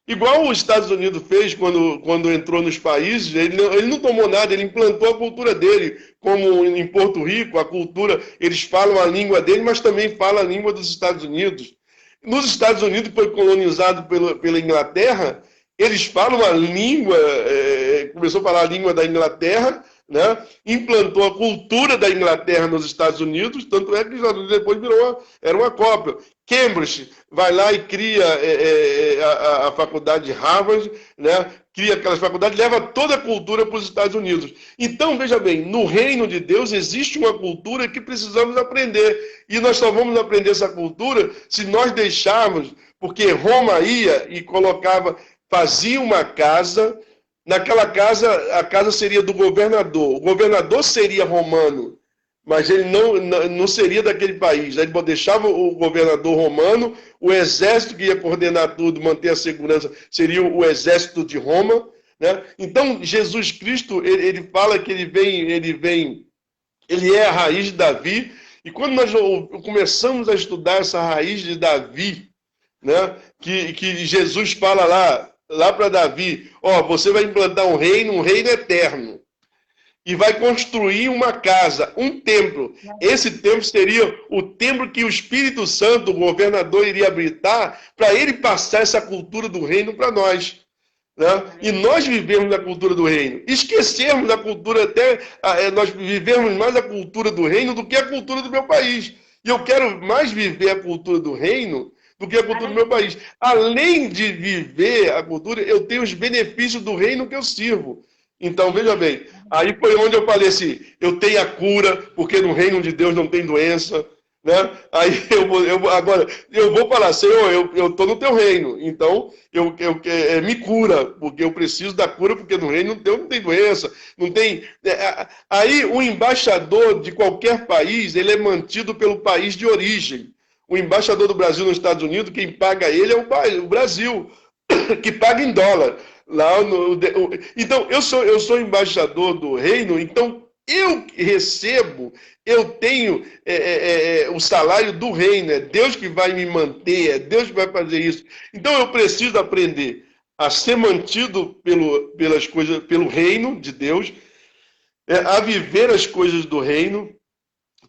Igual os Estados Unidos fez quando entrou nos países, ele não tomou nada, ele implantou a cultura dele, como em Porto Rico, a cultura, eles falam a língua dele, mas também falam a língua dos Estados Unidos. Nos Estados Unidos, foi colonizado pela Inglaterra, eles falam a língua, começou a falar a língua da Inglaterra, né? Implantou a cultura da Inglaterra nos Estados Unidos, tanto é que os Estados Unidos depois era uma cópia. Cambridge vai lá e cria a faculdade de Harvard, né? Cria aquelas faculdades, leva toda a cultura para os Estados Unidos. Então, veja bem, no reino de Deus existe uma cultura que precisamos aprender. E nós só vamos aprender essa cultura se nós deixarmos, porque Roma ia e fazia uma casa, naquela casa, a casa seria do governador. O governador seria romano, mas ele não seria daquele país. Ele deixava o governador romano, o exército que ia coordenar tudo, manter a segurança, seria o exército de Roma. Né? Então, Jesus Cristo, ele fala que ele é a raiz de Davi. E quando nós começamos a estudar essa raiz de Davi, né? que Jesus fala lá para Davi, você vai implantar um reino eterno. E vai construir uma casa, um templo. Esse templo seria o templo que o Espírito Santo, o governador, iria habitar para ele passar essa cultura do reino para nós. Né? E nós vivemos na cultura do reino. Esquecermos da cultura, nós vivemos mais a cultura do reino do que a cultura do meu país. E eu quero mais viver a cultura do reino do que a cultura do meu país. Além de viver a cultura, eu tenho os benefícios do reino que eu sirvo. Então, veja bem, aí foi onde eu falei assim, eu tenho a cura, porque no reino de Deus não tem doença, Né? Aí agora eu vou falar, Senhor, eu estou no teu reino, então me cura, porque eu preciso da cura, porque no reino não tem doença, não tem. Aí o embaixador de qualquer país, ele é mantido pelo país de origem. O embaixador do Brasil nos Estados Unidos, quem paga ele é o Brasil, que paga em dólar. Então, eu sou embaixador do reino, então eu recebo, eu tenho o salário do reino, é Deus que vai me manter, é Deus que vai fazer isso. Então eu preciso aprender a ser mantido pelas coisas, pelo reino de Deus, a viver as coisas do reino,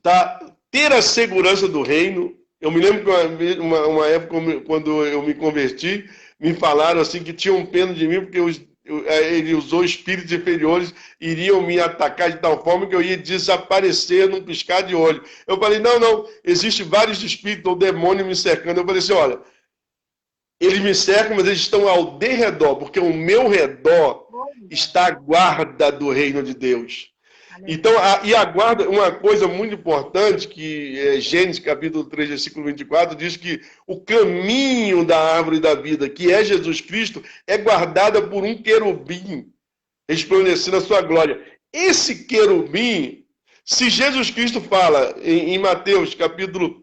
tá? Ter a segurança do reino. Eu me lembro que uma época, quando eu me converti, me falaram assim que tinham pena de mim, porque ele usou espíritos inferiores, iriam me atacar de tal forma que eu ia desaparecer num piscar de olho. Eu falei, não, existe vários espíritos ou demônios me cercando. Eu falei assim, olha, eles me cercam, mas eles estão ao derredor, porque ao meu redor está a guarda do reino de Deus. Então, e a guarda, uma coisa muito importante, que Gênesis capítulo 3, versículo 24, diz que o caminho da árvore da vida, que é Jesus Cristo, é guardada por um querubim, resplandecendo a sua glória. Esse querubim, se Jesus Cristo fala em Mateus capítulo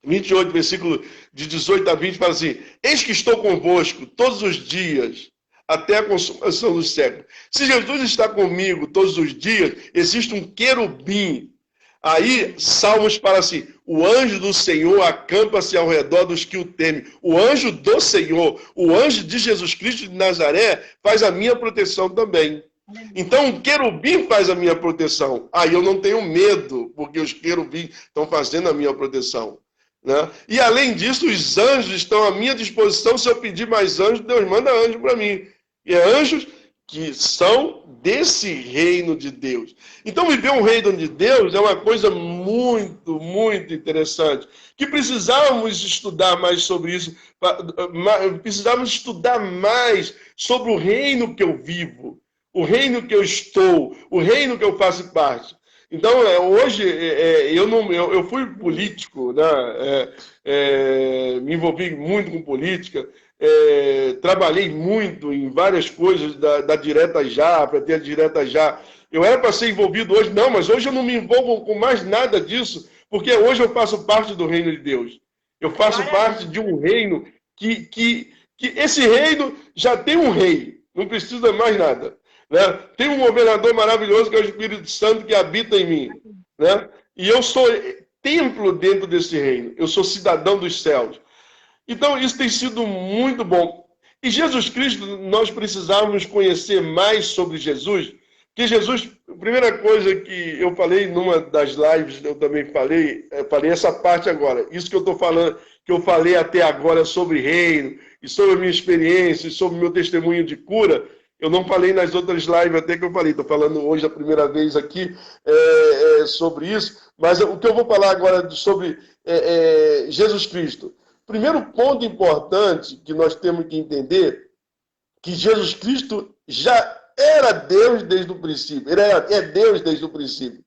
28, versículo de 18 a 20, fala assim, eis que estou convosco todos os dias, até a consumação do século. Se Jesus está comigo todos os dias, existe um querubim. Aí, Salmos fala assim, o anjo do Senhor acampa-se ao redor dos que o temem. O anjo do Senhor, o anjo de Jesus Cristo de Nazaré, faz a minha proteção também. Então, o querubim faz a minha proteção. Aí eu não tenho medo, porque os querubins estão fazendo a minha proteção. Né? E além disso, os anjos estão à minha disposição. Se eu pedir mais anjos, Deus manda anjo para mim. E é anjos que são desse reino de Deus. Então, viver um reino de Deus é uma coisa muito, muito interessante. Que precisávamos estudar mais sobre isso. Precisávamos estudar mais sobre o reino que eu vivo, o reino que eu estou, o reino que eu faço parte. Então, hoje, eu fui político, né? Me envolvi muito com política, trabalhei muito em várias coisas da Direta Já, para ter a Direta Já. Eu era para ser envolvido hoje, não, mas hoje eu não me envolvo com mais nada disso, porque hoje eu faço parte do reino de Deus. Eu faço parte de um reino que esse reino já tem um rei, não precisa mais nada. Né? Tem um governador maravilhoso que é o Espírito Santo que habita em mim. Né? E eu sou templo dentro desse reino. Eu sou cidadão dos céus. Então, isso tem sido muito bom. E Jesus Cristo, nós precisávamos conhecer mais sobre Jesus. Porque Jesus, a primeira coisa que eu falei numa das lives, eu também falei essa parte agora. Isso que eu estou falando, que eu falei até agora sobre reino, e sobre a minha experiência, e sobre o meu testemunho de cura. Eu não falei nas outras lives até que eu falei, estou falando hoje a primeira vez aqui sobre isso, mas o que eu vou falar agora sobre Jesus Cristo. Primeiro ponto importante que nós temos que entender, que Jesus Cristo já era Deus desde o princípio, ele é Deus desde o princípio.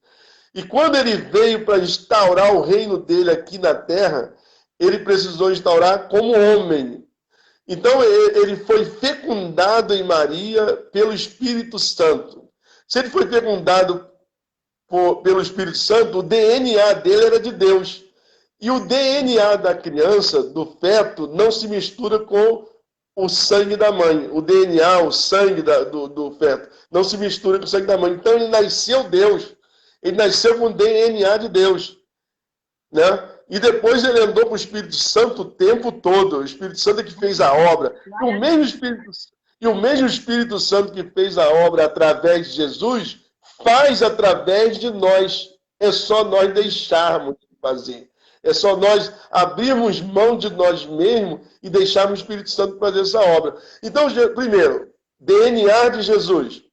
E quando ele veio para instaurar o reino dele aqui na terra, ele precisou instaurar como homem. Então, ele foi fecundado em Maria pelo Espírito Santo. Se ele foi fecundado pelo Espírito Santo, o DNA dele era de Deus. E o DNA da criança, do feto, não se mistura com o sangue da mãe. O DNA, o sangue do feto, não se mistura com o sangue da mãe. Então, ele nasceu Deus. Ele nasceu com o DNA de Deus. Né? E depois ele andou com o Espírito Santo o tempo todo. O Espírito Santo é que fez a obra. E o mesmo Espírito Santo que fez a obra através de Jesus, faz através de nós. É só nós deixarmos de fazer. É só nós abrirmos mão de nós mesmos e deixarmos o Espírito Santo fazer essa obra. Então, primeiro, DNA de Jesus.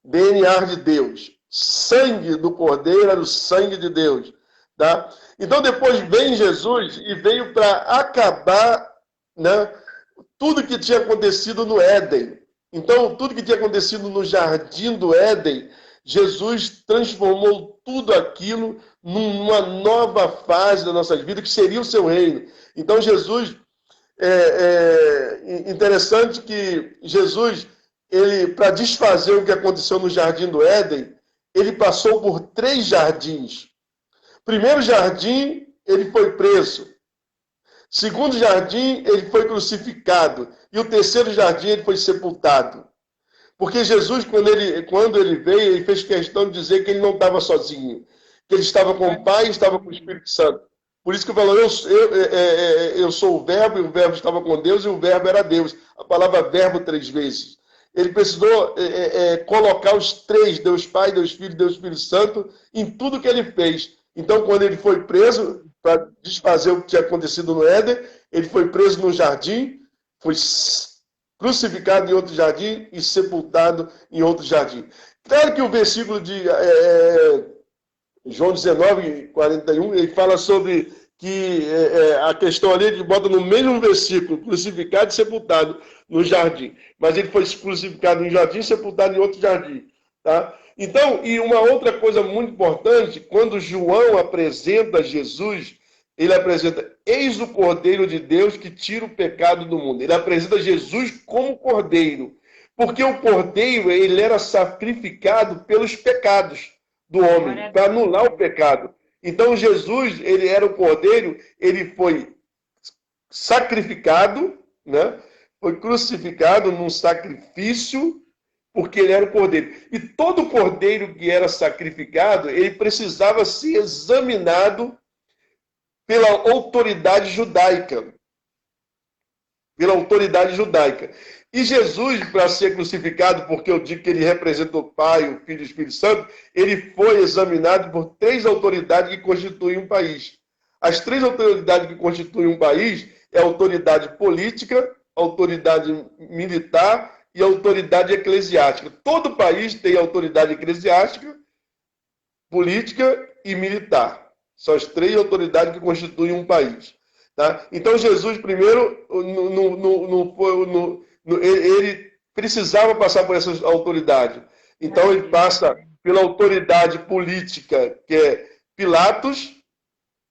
DNA de Deus. Sangue do Cordeiro era o sangue de Deus. Tá? Então depois vem Jesus e veio para acabar, né, tudo que tinha acontecido no Éden. Então tudo que tinha acontecido no jardim do Éden, Jesus transformou tudo aquilo numa nova fase da nossa vida, que seria o seu reino. Então, Jesus, interessante que Jesus, para desfazer o que aconteceu no Jardim do Éden, ele passou por 3 jardins. Primeiro jardim, ele foi preso. Segundo jardim, ele foi crucificado. E o terceiro jardim, ele foi sepultado. Porque Jesus, quando ele veio, ele fez questão de dizer que ele não estava sozinho. Que ele estava com o Pai e estava com o Espírito Santo. Por isso que eu falo, eu sou o Verbo, e o Verbo estava com Deus, e o Verbo era Deus. A palavra verbo 3 vezes. Ele precisou colocar os 3, Deus Pai, Deus Filho e Deus Espírito Santo, em tudo que ele fez. Então, quando ele foi preso, para desfazer o que tinha acontecido no Éden, ele foi preso no jardim, foi crucificado em outro jardim e sepultado em outro jardim. Claro que o versículo de João 19, 41, ele fala sobre que a questão ali, ele bota no mesmo versículo, crucificado e sepultado no jardim. Mas ele foi crucificado em um jardim e sepultado em outro jardim. Tá? Então, e uma outra coisa muito importante, quando João apresenta Jesus, ele apresenta, eis o Cordeiro de Deus que tira o pecado do mundo. Ele apresenta Jesus como Cordeiro, porque o Cordeiro, ele era sacrificado pelos pecados do homem, para anular o pecado. Então, Jesus, ele era o Cordeiro, ele foi sacrificado, né? Foi crucificado num sacrifício, porque ele era o Cordeiro. E todo Cordeiro que era sacrificado, ele precisava ser examinado pela autoridade judaica. Pela autoridade judaica. E Jesus, para ser crucificado, porque eu digo que ele representa o Pai, o Filho e o Espírito Santo, ele foi examinado por 3 autoridades que constituem um país. As 3 autoridades que constituem um país é a autoridade política, a autoridade militar e a autoridade eclesiástica. Todo país tem autoridade eclesiástica, política e militar. São as 3 autoridades que constituem um país. Tá? Então, Jesus, primeiro, ele precisava passar por essas autoridades. Então, ele passa pela autoridade política, que é Pilatos.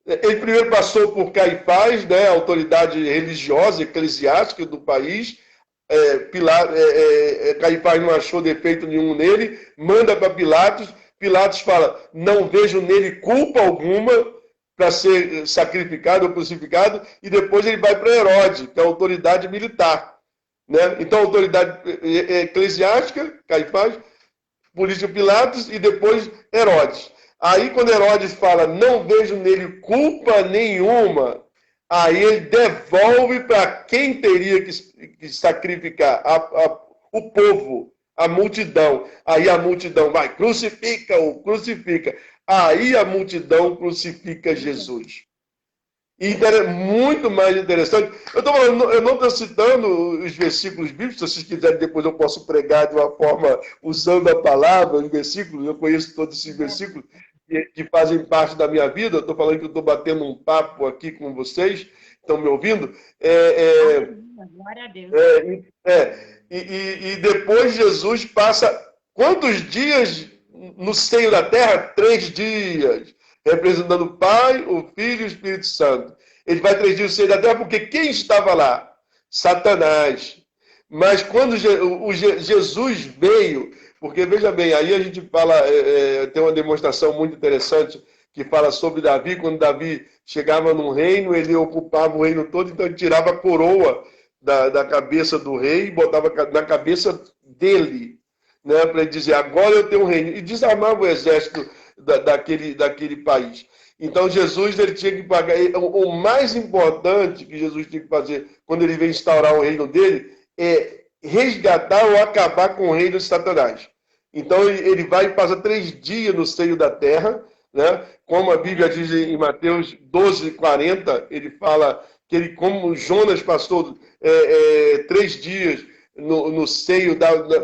Ele primeiro passou por Caifás, né, a autoridade religiosa, eclesiástica do país. Caifás não achou defeito nenhum nele, manda para Pilatos. Pilatos fala, não vejo nele culpa alguma para ser sacrificado ou crucificado, e depois ele vai para Herodes, que é a autoridade militar. Né? Então, a autoridade eclesiástica, Caifás, política Pilatos, e depois Herodes. Aí, quando Herodes fala, não vejo nele culpa nenhuma, aí ele devolve para quem teria que sacrificar, o povo, a multidão. Aí a multidão vai, crucifica-o, crucifica. Aí a multidão crucifica Jesus. E muito mais interessante. Eu não estou citando os versículos bíblicos, se vocês quiserem, depois eu posso pregar de uma forma usando a palavra, os versículos. Eu conheço todos esses versículos que fazem parte da minha vida. Eu estou falando que eu estou batendo um papo aqui com vocês, estão me ouvindo? Glória a Deus. E depois Jesus passa quantos dias no seio da terra? 3 dias. Representando o Pai, o Filho e o Espírito Santo. Ele vai 3 dias no seio da terra porque quem estava lá? Satanás. Mas quando Jesus veio, porque veja bem, aí a gente fala, tem uma demonstração muito interessante que fala sobre Davi. Quando Davi chegava num reino, ele ocupava o reino todo, então ele tirava a coroa da cabeça do rei e botava na cabeça dele, né, para ele dizer, agora eu tenho um reino, e desarmava o exército daquele país. Então Jesus, ele tinha que pagar, o mais importante que Jesus tinha que fazer quando ele vem instaurar o reino dele é resgatar ou acabar com o reino de Satanás. Então ele vai e passa 3 dias no seio da terra, né? Como a Bíblia diz em Mateus 12:40, ele fala que ele, como Jonas passou 3 dias no seio,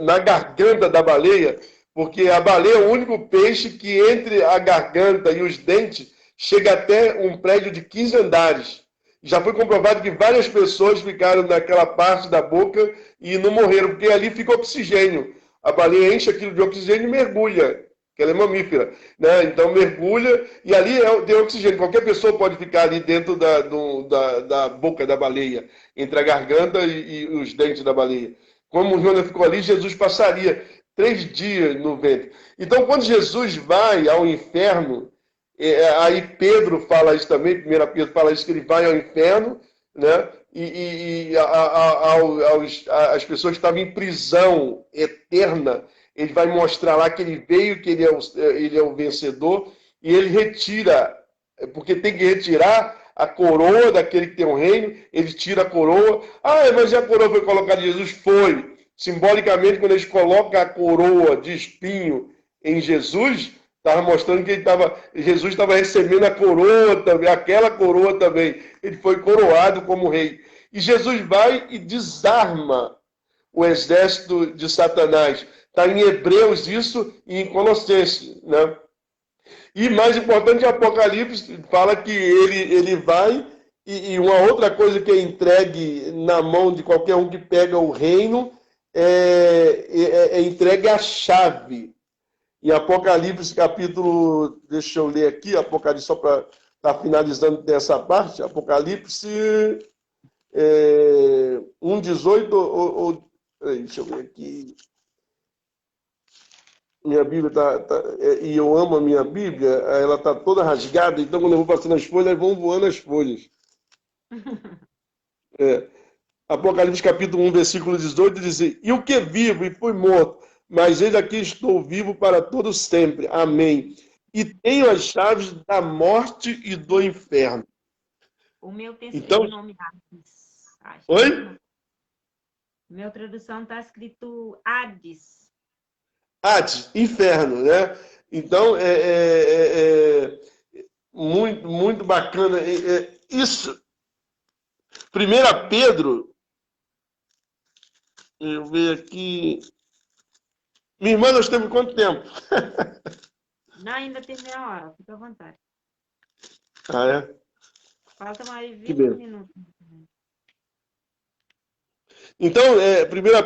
na garganta da baleia, porque a baleia é o único peixe que entre a garganta e os dentes chega até um prédio de 15 andares. Já foi comprovado que várias pessoas ficaram naquela parte da boca e não morreram, porque ali fica oxigênio. A baleia enche aquilo de oxigênio e mergulha. porque ela é mamífera, né? Então mergulha e ali tem oxigênio. Qualquer pessoa pode ficar ali dentro da boca da baleia, entre a garganta e os dentes da baleia. Como Jonas ficou ali, Jesus passaria 3 dias no ventre. Então, quando Jesus vai ao inferno, aí Pedro fala isso também, 1 Pedro fala isso, que ele vai ao inferno, né? As pessoas que estavam em prisão eterna, ele vai mostrar lá que ele veio, que ele é o vencedor, e ele retira, porque tem que retirar a coroa daquele que tem um reino, ele tira a coroa. Ah, mas a coroa foi colocada em Jesus? Foi. Simbolicamente, quando eles colocam a coroa de espinho em Jesus, estava mostrando que Jesus estava recebendo a coroa também, aquela coroa também. Ele foi coroado como rei. E Jesus vai e desarma o exército de Satanás. Está em Hebreus isso e em Colossenses, né? E mais importante, Apocalipse fala que ele vai e uma outra coisa que é entregue na mão de qualquer um que pega o reino é entregue a chave. Em Apocalipse, capítulo, deixa eu ler aqui, Apocalipse, só para estar finalizando dessa parte, Apocalipse 1,18 deixa eu ver aqui. Minha Bíblia e eu amo a minha Bíblia, ela está toda rasgada, então quando eu vou passando as folhas, vão voando as folhas. Apocalipse capítulo 1, versículo 18, diz: e o que vivo e fui morto, mas eis aqui estou vivo para todo sempre. Amém. E tenho as chaves da morte e do inferno. O meu tem então, o nome Hades. Oi? Minha tradução está escrito Hades. Hades, inferno, né? Então, muito, muito bacana. Isso. 1 Pedro, eu ver aqui. Minha irmã, nós temos quanto tempo? Não, ainda tem meia hora, fica à vontade. Ah, é? Falta mais 20 minutos. Então, 1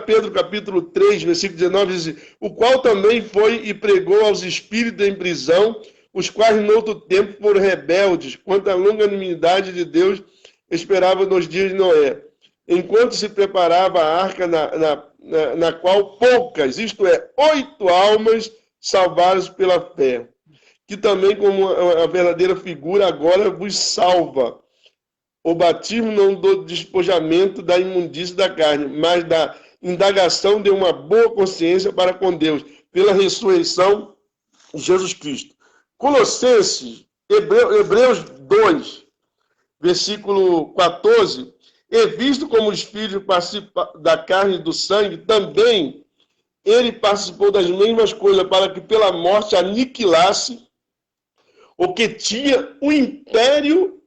Pedro capítulo 3, versículo 19, diz: o qual também foi e pregou aos espíritos em prisão, os quais no outro tempo foram rebeldes, quanto à longanimidade de Deus esperava nos dias de Noé, enquanto se preparava a arca na qual poucas, isto é, 8 almas salvaram-se pela fé, que também como a verdadeira figura agora vos salva. O batismo não do despojamento da imundícia da carne, mas da indagação de uma boa consciência para com Deus, pela ressurreição de Jesus Cristo. Colossenses, Hebreus 2, versículo 14, e visto como os filhos participam da carne e do sangue, também ele participou das mesmas coisas, para que pela morte aniquilasse o que tinha o império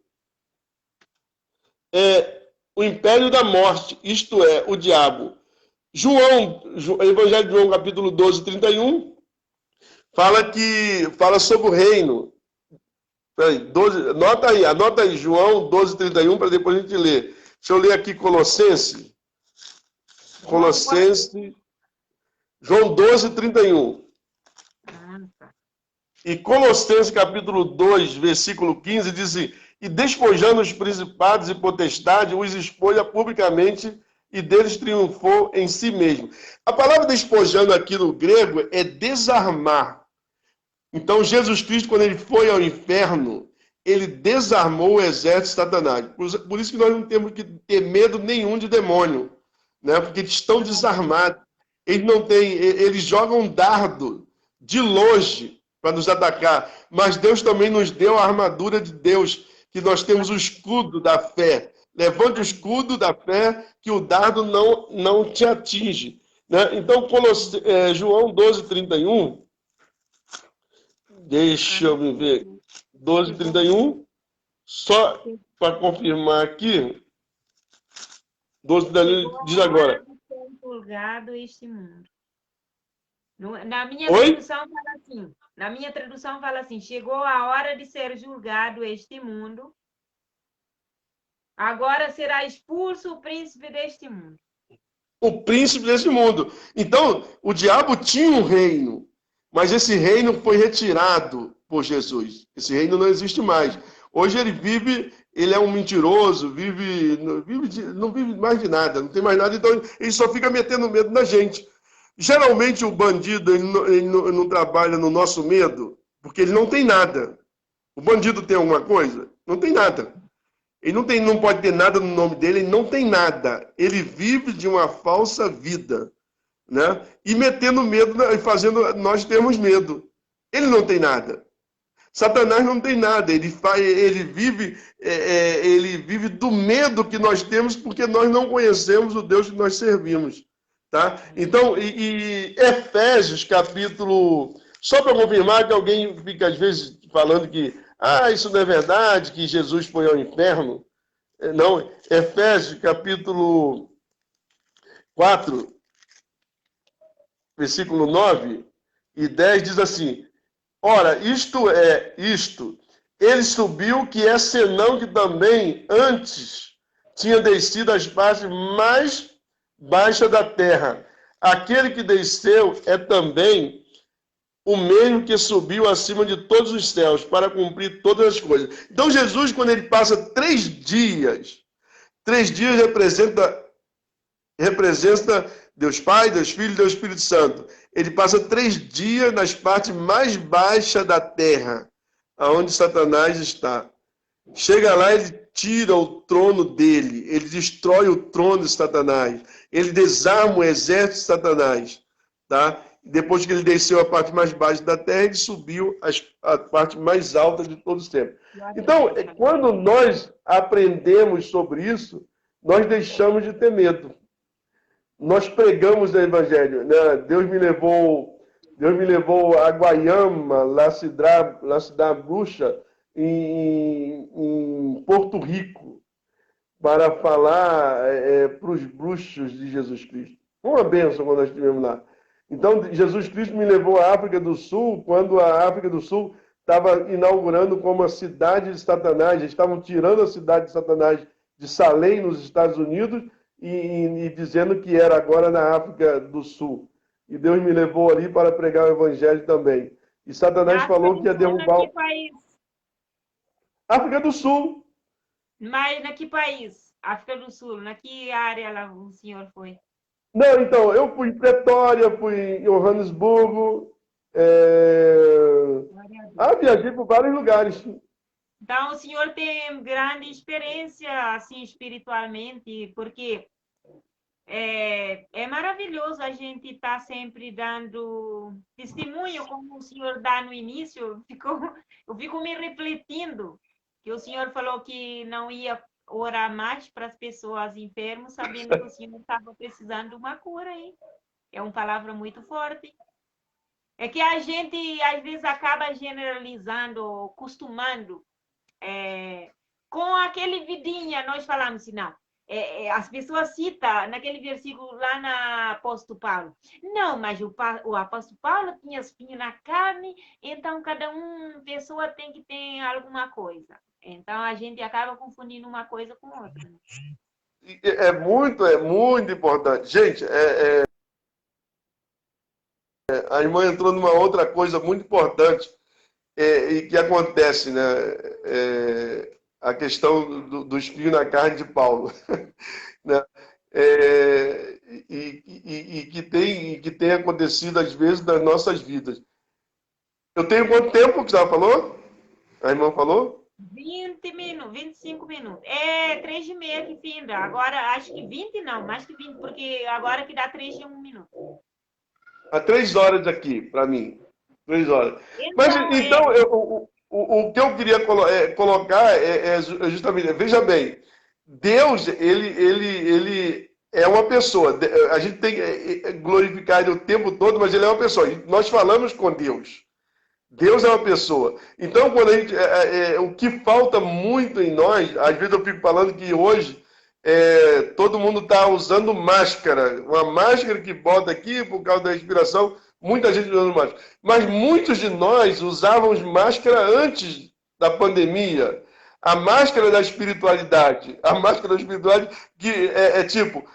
da morte, isto é, o diabo. Evangelho de João, capítulo 12, 31, fala sobre o reino. Anota aí, João 12, 31, para depois a gente ler. Deixa eu ler aqui Colossenses. João 12, 31. E Colossenses, capítulo 2, versículo 15, diz assim: e despojando os principados e potestades, os expoia publicamente e deles triunfou em si mesmo. A palavra despojando aqui no grego é desarmar. Então, Jesus Cristo, quando ele foi ao inferno, ele desarmou o exército de Satanás. Por isso que nós não temos que ter medo nenhum de demônio, né? Porque eles estão desarmados. Eles jogam dardo de longe para nos atacar. Mas Deus também nos deu a armadura de Deus, que nós temos o escudo da fé. Levante o escudo da fé, que o dardo não te atinge. Né? Então, João 12, 31. Deixa eu me ver. 12, 31. Só para confirmar aqui. 12, 31 diz agora. Este mundo. Na minha tradução fala assim. Na minha tradução fala assim: chegou a hora de ser julgado este mundo. Agora será expulso o príncipe deste mundo. O príncipe deste mundo. Então, o diabo tinha um reino, Mas esse reino foi retirado por Jesus. Esse reino não existe mais. Hoje ele é um mentiroso, não vive mais de nada, não tem mais nada, então ele só fica metendo medo na gente. Geralmente o bandido ele não trabalha no nosso medo, porque ele não tem nada. O bandido tem alguma coisa? Não tem nada. Ele não pode ter nada no nome dele, ele não tem nada. Ele vive de uma falsa vida, né? E metendo medo, e fazendo nós termos medo. Ele não tem nada. Satanás não tem nada. Ele vive do medo que nós temos porque nós não conhecemos o Deus que nós servimos. Tá? Então, Efésios, capítulo... Só para confirmar que alguém fica, às vezes, falando que isso não é verdade, que Jesus foi ao inferno. Não, Efésios, capítulo 4, versículo 9 e 10, diz assim: ora, isto, ele subiu, que é senão que também antes tinha descido às partes mais baixas da terra. Aquele que desceu é também o mesmo que subiu acima de todos os céus para cumprir todas as coisas. Então Jesus, quando ele passa 3 dias representa Deus Pai, Deus Filho e Deus Espírito Santo. Ele passa 3 dias nas partes mais baixas da terra, aonde Satanás está. Chega lá, ele tira o trono dele, ele destrói o trono de Satanás, ele desarma o exército de Satanás, tá? Depois que ele desceu a parte mais baixa da terra, ele subiu a parte mais alta de todos os tempos. Então, quando nós aprendemos sobre isso, nós deixamos de ter medo. Nós pregamos o Evangelho, né? Deus me levou a Guayama, La Cidade Bruxa, em Porto Rico, para falar para os bruxos de Jesus Cristo. Foi uma bênção quando nós estivemos lá. Então, Jesus Cristo me levou à África do Sul, quando a África do Sul estava inaugurando como a cidade de Satanás. Eles estavam tirando a cidade de Satanás de Salem, nos Estados Unidos, e dizendo que era agora na África do Sul. E Deus me levou ali para pregar o Evangelho também. E Satanás falou que ia derrubar... Na que país? África do Sul. Mas na que país? África do Sul. Na que área lá o senhor foi? Não, então, eu fui em Pretória, fui em Johannesburgo, viajei por vários lugares. Então, o senhor tem grande experiência, assim, espiritualmente, porque é maravilhoso a gente estar sempre dando testemunho, como o senhor dá no início. Eu fico me refletindo, que o senhor falou que não ia orar mais para as pessoas enfermas, sabendo que o senhor estava precisando de uma cura, hein? É uma palavra muito forte. É que a gente, às vezes, acaba generalizando, costumando, com aquele vidinha, nós falamos assim, não, as pessoas citam naquele versículo lá na apóstolo Paulo. Não, mas o apóstolo Paulo tinha espinho na carne, então cada pessoa tem que ter alguma coisa. Então a gente acaba confundindo uma coisa com outra. É muito importante. Gente, a irmã entrou numa outra coisa muito importante e que acontece, né? A questão do espinho na carne de Paulo. Né? Que tem acontecido às vezes nas nossas vidas. Eu tenho quanto tempo que você falou? A irmã falou? 20 minutos, 25 minutos. É 3h30 que finda. Agora, acho que 20 não, mais que 20, porque agora que dá 3 de 1 minuto. Há 3 horas aqui, para mim. 3 horas. Mas, então, o que eu queria colocar é justamente... Veja bem, Deus, ele é uma pessoa. A gente tem que glorificar ele o tempo todo, mas ele é uma pessoa. Nós falamos com Deus. Deus é uma pessoa. Então, quando a gente, o que falta muito em nós, às vezes eu fico falando que hoje todo mundo está usando máscara. Uma máscara que bota aqui por causa da respiração, muita gente usando máscara. Mas muitos de nós usávamos máscara antes da pandemia. A máscara da espiritualidade. A máscara da espiritualidade que tipo...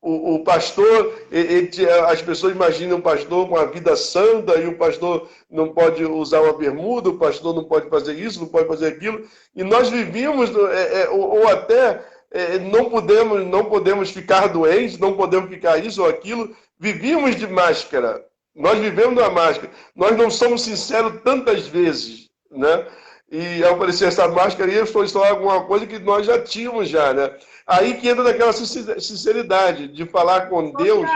o pastor, as pessoas imaginam o pastor com a vida santa e o pastor não pode usar uma bermuda, o pastor não pode fazer isso, não pode fazer aquilo. E nós vivíamos, ou até não podemos ficar doentes, não podemos ficar isso ou aquilo. Vivíamos de máscara. Nós vivemos da máscara. Nós não somos sinceros tantas vezes, né? E ao aparecer essa máscara, eu estou falando alguma coisa que nós já tínhamos já, né? Aí que entra naquela sinceridade de falar com Deus.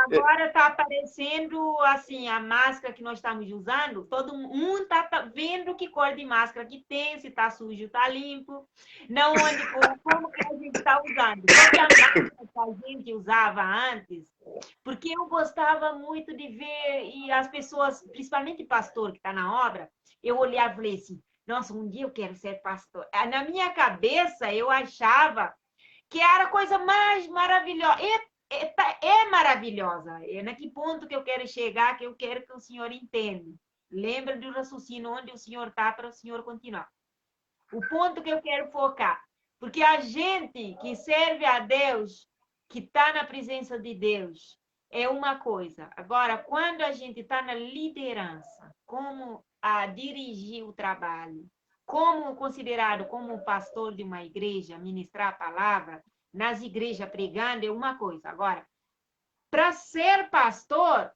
Agora está aparecendo assim a máscara que nós estamos usando. Todo mundo está vendo que cor de máscara que tem, se está sujo, está limpo, não onde como que a gente está usando. Porque a máscara que a gente usava antes, porque eu gostava muito de ver e as pessoas, principalmente pastor que está na obra, eu olhava e falei assim: nossa, um dia eu quero ser pastor. Na minha cabeça eu achava que era a coisa mais maravilhosa. É maravilhosa. É naquele ponto que eu quero chegar, que eu quero que o senhor entenda. Lembra do raciocínio onde o senhor está para o senhor continuar. O ponto que eu quero focar. Porque a gente que serve a Deus, que está na presença de Deus, é uma coisa. Agora, quando a gente está na liderança, como a dirigir o trabalho, como considerado como pastor de uma igreja, ministrar a palavra, nas igrejas pregando, é uma coisa. Agora, para ser pastor,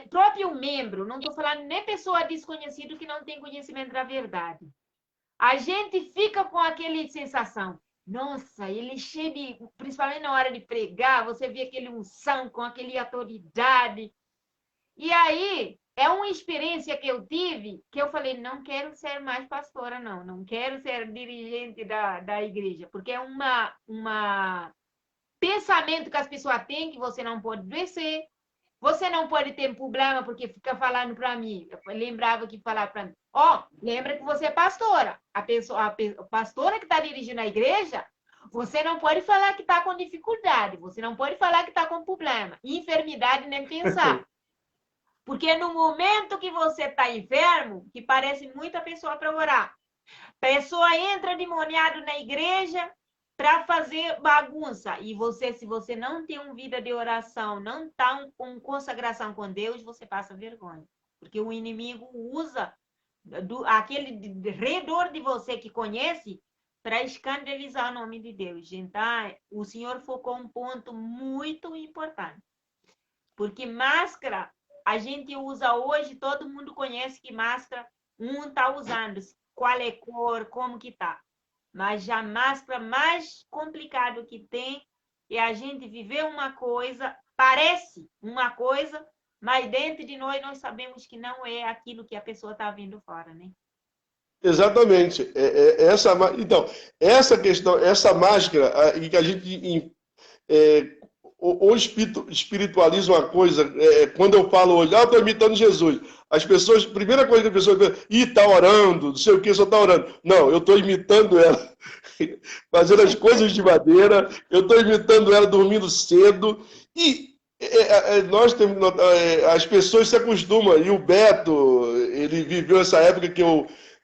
o próprio membro, não estou falando nem pessoa desconhecida que não tem conhecimento da verdade. A gente fica com aquela sensação, nossa, ele é cheio de, principalmente na hora de pregar, você vê aquele unção com aquela autoridade. E aí, é uma experiência que eu tive, que eu falei, não quero ser mais pastora, não quero ser dirigente da igreja, porque é uma pensamento que as pessoas têm que você não pode adoecer, você não pode ter problema porque fica falando para mim. Eu lembrava que falava para mim, lembra que você é pastora. A pastora que está dirigindo a igreja, você não pode falar que está com dificuldade, você não pode falar que está com problema, enfermidade nem pensar. Porque no momento que você está enfermo, que parece muita pessoa para orar, a pessoa entra demoniado na igreja para fazer bagunça. E você, se você não tem uma vida de oração, não está com consagração com Deus, você passa vergonha. Porque o inimigo usa aquele redor de você que conhece para escandalizar o nome de Deus. Então, o Senhor focou um ponto muito importante. Porque máscara, a gente usa hoje, todo mundo conhece que máscara um está usando, qual é a cor, como que tá. Mas a máscara mais complicado que tem é a gente viver uma coisa, parece uma coisa, mas dentro de nós sabemos que não é aquilo que a pessoa está vendo fora, né? Exatamente. Então, essa questão, essa máscara, e que a gente ou espiritualiza uma coisa, quando eu falo hoje, eu estou imitando Jesus. As pessoas, primeira coisa que a pessoa diz, está orando, não sei o que, só está orando. Não, eu estou imitando ela, fazendo as coisas de madeira, eu estou imitando ela dormindo cedo, e nós temos, as pessoas se acostumam, e o Beto, ele viveu essa época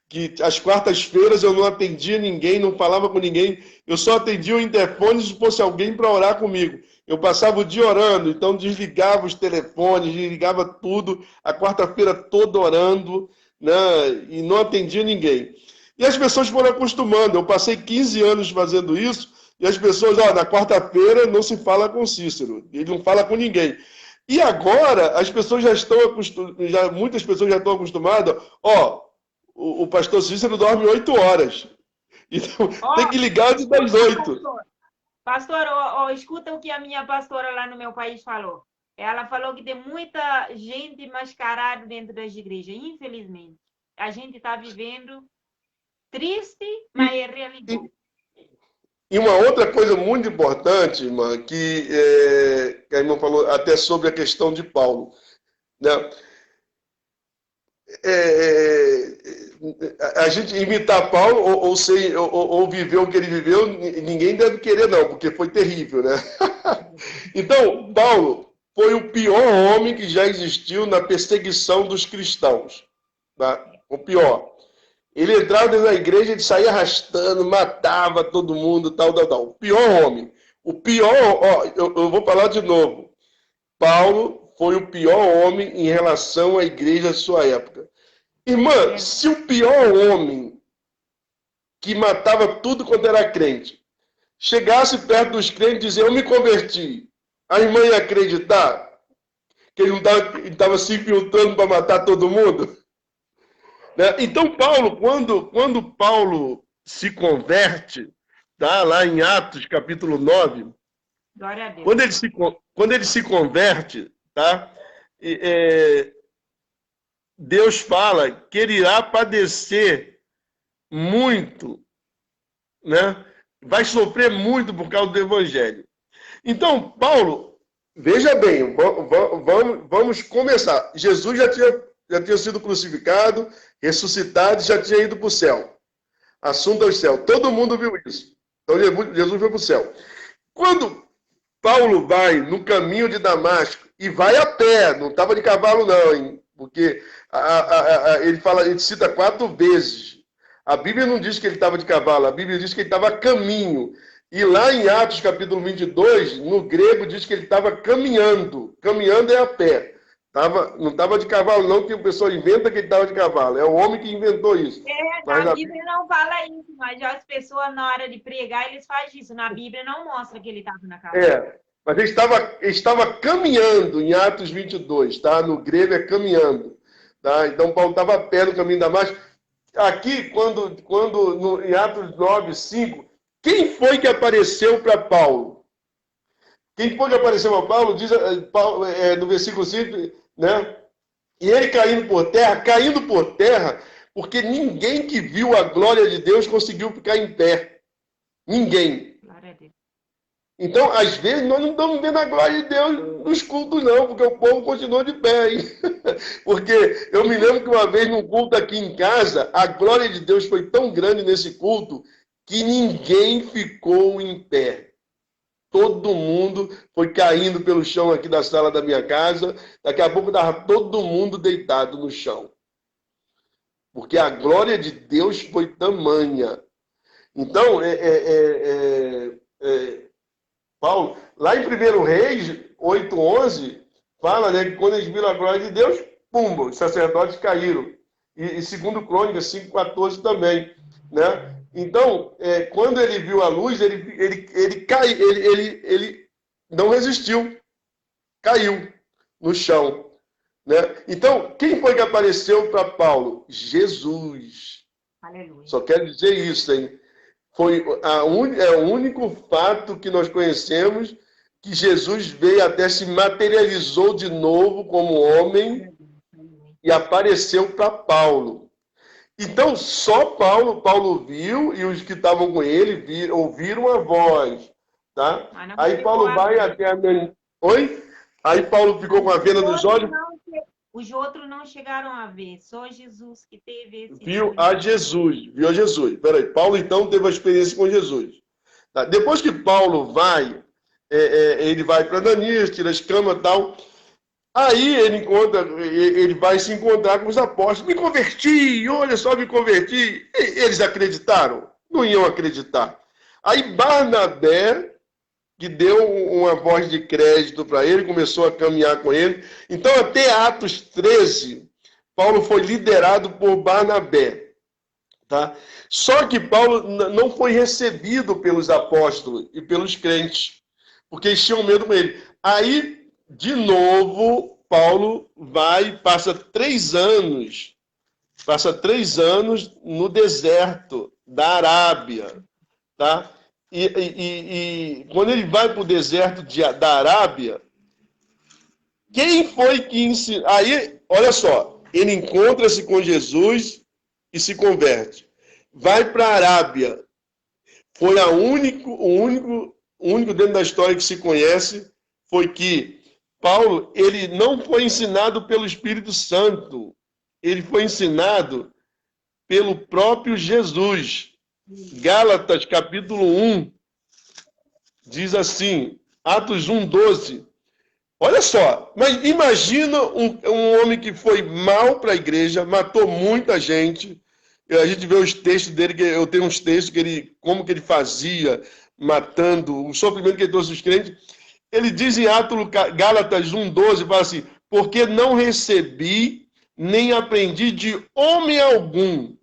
que às quartas-feiras eu não atendia ninguém, não falava com ninguém, eu só atendia o interfone se fosse alguém para orar comigo. Eu passava o dia orando, então desligava os telefones, desligava tudo, a quarta-feira toda orando, né, e não atendia ninguém. E as pessoas foram acostumando, eu passei 15 anos fazendo isso, e as pessoas, na quarta-feira não se fala com Cícero, ele não fala com ninguém. E agora, as pessoas já estão acostumadas, muitas pessoas já estão acostumadas, o pastor Cícero dorme 8 horas. Então, tem que ligar antes das 8. Pastor, escuta o que a minha pastora lá no meu país falou. Ela falou que tem muita gente mascarada dentro das igrejas, infelizmente. A gente está vivendo triste, mas é realidade. E uma outra coisa muito importante, irmã, que a irmã falou até sobre a questão de Paulo, né? A gente imitar Paulo ou viver o que ele viveu, ninguém deve querer não, porque foi terrível, né? Então, Paulo foi o pior homem que já existiu na perseguição dos cristãos, tá? O pior. Ele entrava dentro da igreja, ele saía arrastando, matava todo mundo, tal. O pior homem. O pior, ó, eu vou falar de novo. Paulo foi o pior homem em relação à igreja da sua época. Irmã, se o pior homem que matava tudo quanto era crente chegasse perto dos crentes e dizer, eu me converti, a irmã ia acreditar que ele estava se infiltrando para matar todo mundo? Né? Então, Paulo, quando Paulo se converte, tá? Lá em Atos, capítulo 9, Glória a Deus. quando ele se converte, tá? Deus fala que ele irá padecer muito, né? Vai sofrer muito por causa do evangelho. Então, Paulo, veja bem, vamos começar. Jesus já tinha sido crucificado, ressuscitado, já tinha ido para o céu. Assunto ao céu. Todo mundo viu isso. Então, Jesus foi para o céu. Quando Paulo vai no caminho de Damasco, e vai a pé, não estava de cavalo não, hein? Porque ele cita 4 vezes. A Bíblia não diz que ele estava de cavalo, a Bíblia diz que ele estava a caminho. E lá em Atos, capítulo 22, no grego diz que ele estava caminhando. Caminhando é a pé. Não estava de cavalo não, que o pessoal inventa que ele estava de cavalo. É o homem que inventou isso. Na Bíblia não fala isso, mas as pessoas, na hora de pregar, eles fazem isso. Na Bíblia não mostra que ele estava na cavalo. Mas ele estava caminhando em Atos 22, tá? No grego é caminhando. Tá? Então, Paulo estava a pé no caminho da Damasco. Aqui, em Atos 9, 5, quem foi que apareceu para Paulo? Quem foi que apareceu para Paulo? Diz no versículo 5, né? E ele caindo por terra, porque ninguém que viu a glória de Deus conseguiu ficar em pé. Ninguém. Glória a Deus. Então, às vezes, nós não estamos vendo a glória de Deus nos cultos, não, porque o povo continua de pé, hein? Porque eu me lembro que uma vez num culto aqui em casa, a glória de Deus foi tão grande nesse culto que ninguém ficou em pé. Todo mundo foi caindo pelo chão aqui da sala da minha casa. Daqui a pouco estava todo mundo deitado no chão. Porque a glória de Deus foi tamanha. Então, Paulo, lá em 1 Reis 8:11, fala, né, que quando eles viram a glória de Deus, pumba, os sacerdotes caíram. E segundo Crônicas 5:14 também, né? Então, quando ele viu a luz, ele não resistiu, caiu no chão, né? Então, quem foi que apareceu para Paulo? Jesus. Aleluia. Só quero dizer isso, hein? Foi o único fato que nós conhecemos que Jesus veio até se materializou de novo como homem e apareceu para Paulo. Então, só Paulo viu e os que estavam com ele ouviram a voz. Tá? Aí Paulo vai até a... Oi? Aí Paulo ficou com a venda nos olhos. Os outros não chegaram a ver, só Jesus que teve esse... Viu a Jesus. Peraí, Paulo então teve a experiência com Jesus. Tá? Depois que Paulo vai, ele vai para Ananias, tira as camas e tal. Aí ele vai se encontrar com os apóstolos. Me converti, olha só, me converti. Eles acreditaram? Não iam acreditar. Aí Barnabé, que deu uma voz de crédito para ele, começou a caminhar com ele. Então, até Atos 13, Paulo foi liderado por Barnabé. Tá? Só que Paulo não foi recebido pelos apóstolos e pelos crentes, porque eles tinham medo dele. Aí, de novo, Paulo passa 3 anos no deserto da Arábia. Tá? E quando ele vai para o deserto da Arábia, quem foi que ensinou? Aí, olha só, ele encontra-se com Jesus e se converte. Vai para a Arábia. Foi o único dentro da história que se conhece, foi que Paulo, ele não foi ensinado pelo Espírito Santo, ele foi ensinado pelo próprio Jesus. Gálatas, capítulo 1, diz assim, Atos 1:12. Olha só, mas imagina um homem que foi mal para a igreja, matou muita gente. A gente vê os textos dele, eu tenho uns textos como que ele fazia matando, o sofrimento que ele trouxe os crentes. Ele diz em Gálatas 1,12, fala assim, porque não recebi nem aprendi de homem algum,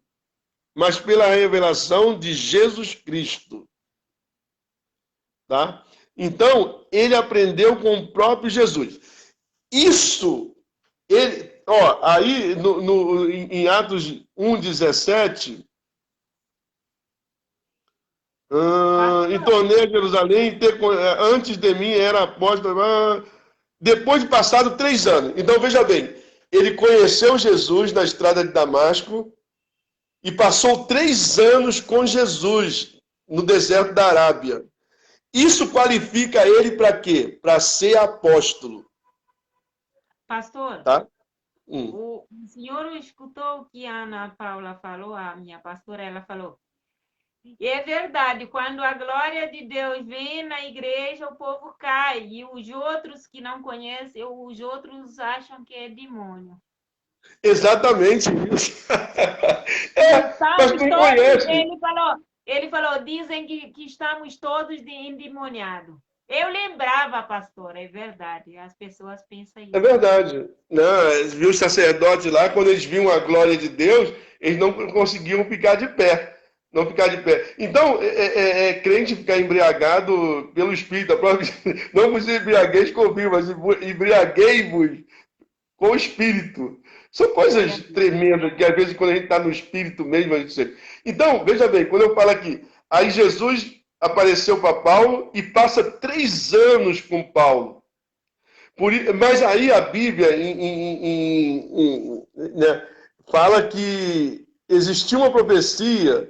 mas pela revelação de Jesus Cristo. Tá? Então, ele aprendeu com o próprio Jesus. Isso, aí em Atos 1,17, e tornei a Jerusalém, antes de mim era apóstolo, depois de passado 3 anos. Então, veja bem, ele conheceu Jesus na estrada de Damasco e passou 3 anos com Jesus no deserto da Arábia. Isso qualifica ele para quê? Para ser apóstolo. Pastor, tá? O senhor escutou o que a Ana Paula falou, a minha pastora, ela falou. E é verdade, quando a glória de Deus vem na igreja, o povo cai. E os outros que não conhecem, os outros acham que é demônio. Exatamente isso. Mas quem conhece. Ele falou, dizem que estamos todos endemoniados. Eu lembrava, pastor, é verdade. As pessoas pensam isso. É verdade. Não, viu os sacerdotes lá, quando eles viam a glória de Deus, eles não conseguiam ficar de pé. Não ficar de pé. Então, crente ficar embriagado pelo Espírito. Não vos embriagueis com vinho, mas embriaguei-vos com o Espírito. São coisas tremendas, que às vezes quando a gente está no Espírito mesmo, a gente... Então, veja bem, quando eu falo aqui, aí Jesus apareceu para Paulo e passa 3 anos com Paulo. Mas aí a Bíblia né, fala que existia uma profecia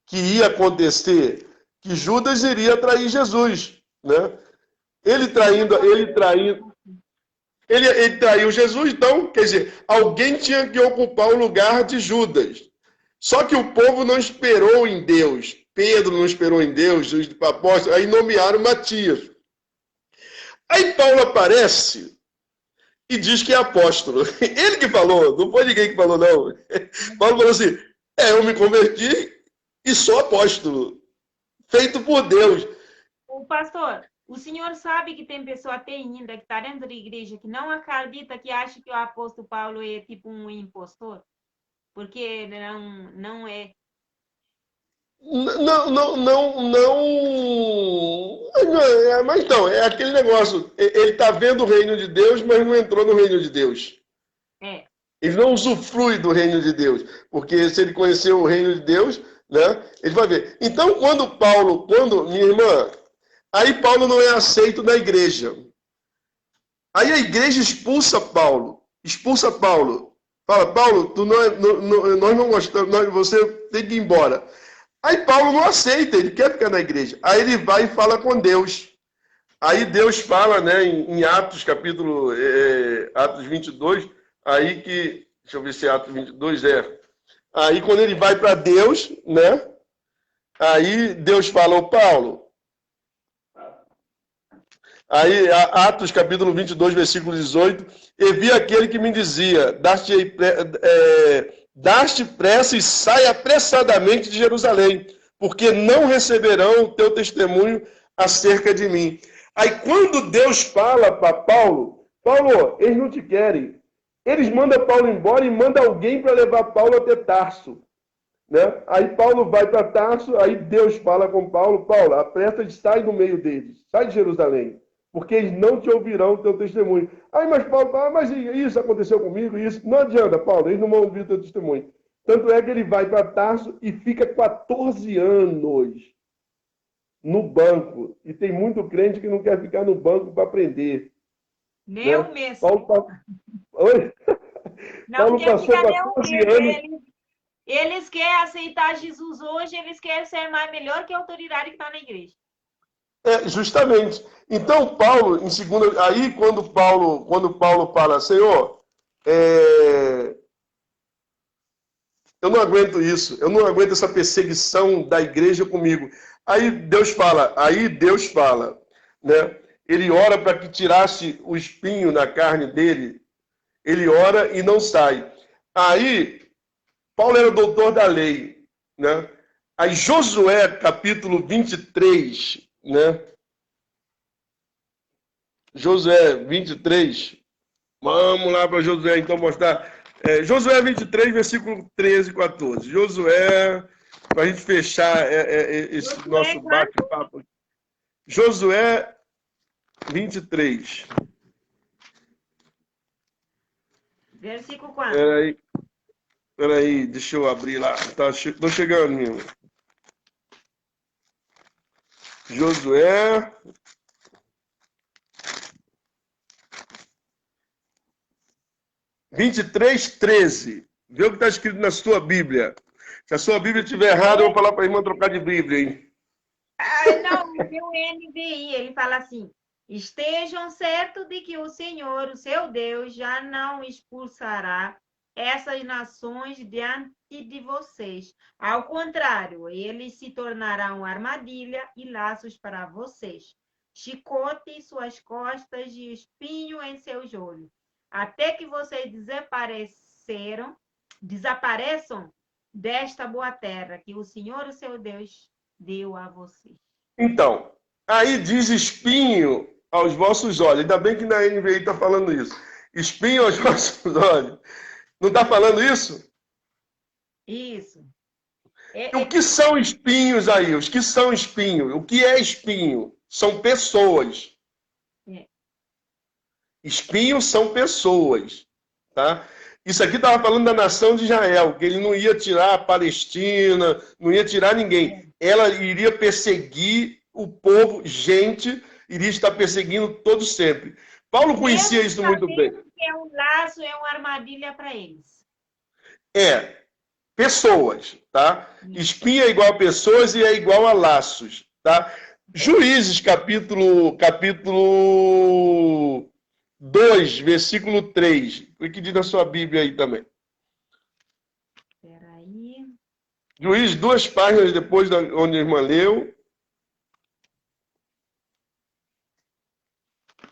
que ia acontecer, que Judas iria trair Jesus, né? Ele traiu Jesus, então, quer dizer, alguém tinha que ocupar o lugar de Judas. Só que o povo não esperou em Deus. Pedro não esperou em Deus, os apóstolos, aí nomearam Matias. Aí Paulo aparece e diz que é apóstolo. Ele que falou, não foi ninguém que falou, não. Paulo falou assim, eu me converti e sou apóstolo, feito por Deus. O pastor, o senhor sabe que tem pessoa até ainda que está dentro da igreja que não acredita, que acha que o apóstolo Paulo é tipo um impostor? Porque não é. Mas então, é aquele negócio. Ele está vendo o reino de Deus, mas não entrou no reino de Deus. Ele não usufrui do reino de Deus. Porque se ele conhecer o reino de Deus, né, ele vai ver. Então, minha irmã, aí Paulo não é aceito na igreja. Aí a igreja expulsa Paulo. Fala, Paulo, nós não gostamos, você tem que ir embora. Aí Paulo não aceita, ele quer ficar na igreja. Aí ele vai e fala com Deus. Aí Deus fala, né, em Atos, capítulo Atos 22, aí que, deixa eu ver se é Atos 22, Aí quando ele vai para Deus, né, aí Deus fala, ô Paulo, aí Atos, capítulo 22, versículo 18, e vi aquele que me dizia, daste pressa e sai apressadamente de Jerusalém, porque não receberão o teu testemunho acerca de mim. Aí quando Deus fala para Paulo, eles não te querem. Eles mandam Paulo embora e mandam alguém para levar Paulo até Tarso. Né? Aí Paulo vai para Tarso, aí Deus fala com Paulo, apressa-te, sai do meio deles, sai de Jerusalém, porque eles não te ouvirão o teu testemunho. Aí, mas Paulo fala, mas isso aconteceu comigo, isso. Não adianta, Paulo, eles não vão ouvir o teu testemunho. Tanto é que ele vai para Tarso e fica 14 anos no banco. E tem muito crente que não quer ficar no banco para aprender. Eu né? mesmo. Oi? Não Paulo quer passou ficar 14 anos. Eles querem aceitar Jesus hoje, eles querem ser melhor que a autoridade que está na igreja. Justamente. Então, Paulo, aí quando Paulo fala, Senhor, eu não aguento isso, eu não aguento essa perseguição da igreja comigo. Aí Deus fala, né? Ele ora para que tirasse o espinho na carne dele, ele ora e não sai. Aí, Paulo era doutor da lei, né? Aí Josué, capítulo 23, né? Josué 23. Vamos lá para Josué, então, mostrar. Josué 23, versículo 13 e 14. Josué, para a gente fechar esse Josué nosso bate-papo. Josué 23. Versículo 4. Peraí, deixa eu abrir lá. Tô chegando, meu. Josué 23, 13. Vê o que está escrito na sua Bíblia. Se a sua Bíblia estiver errada, eu vou falar para a irmã trocar de Bíblia, hein? Não, o meu NVI, ele fala assim: estejam certos de que o Senhor, o seu Deus, já não expulsará essas nações diante de vocês. Ao contrário, eles se tornarão armadilha e laços para vocês, chicote em suas costas e espinho em seus olhos, até que vocês desapareçam desta boa terra que o Senhor, o seu Deus, deu a vocês. Então, aí diz espinho aos vossos olhos. Ainda bem que na NVI está falando isso. Espinho aos vossos olhos. Não está falando isso? Isso. O que são espinhos aí? Os que são espinhos? O que é espinho? São pessoas. Espinhos são pessoas. Tá? Isso aqui estava falando da nação de Israel, que ele não ia tirar a Palestina, não ia tirar ninguém. Ela iria perseguir o povo, gente, iria estar perseguindo todo sempre. Paulo conhecia isso muito bem. Que é um laço, é uma armadilha para eles. Pessoas, tá? Espinho é igual a pessoas e é igual a laços, tá? Juízes, capítulo 2, versículo 3. O que diz na sua Bíblia aí também? Peraí. Juízes, 2 páginas depois onde a irmã leu.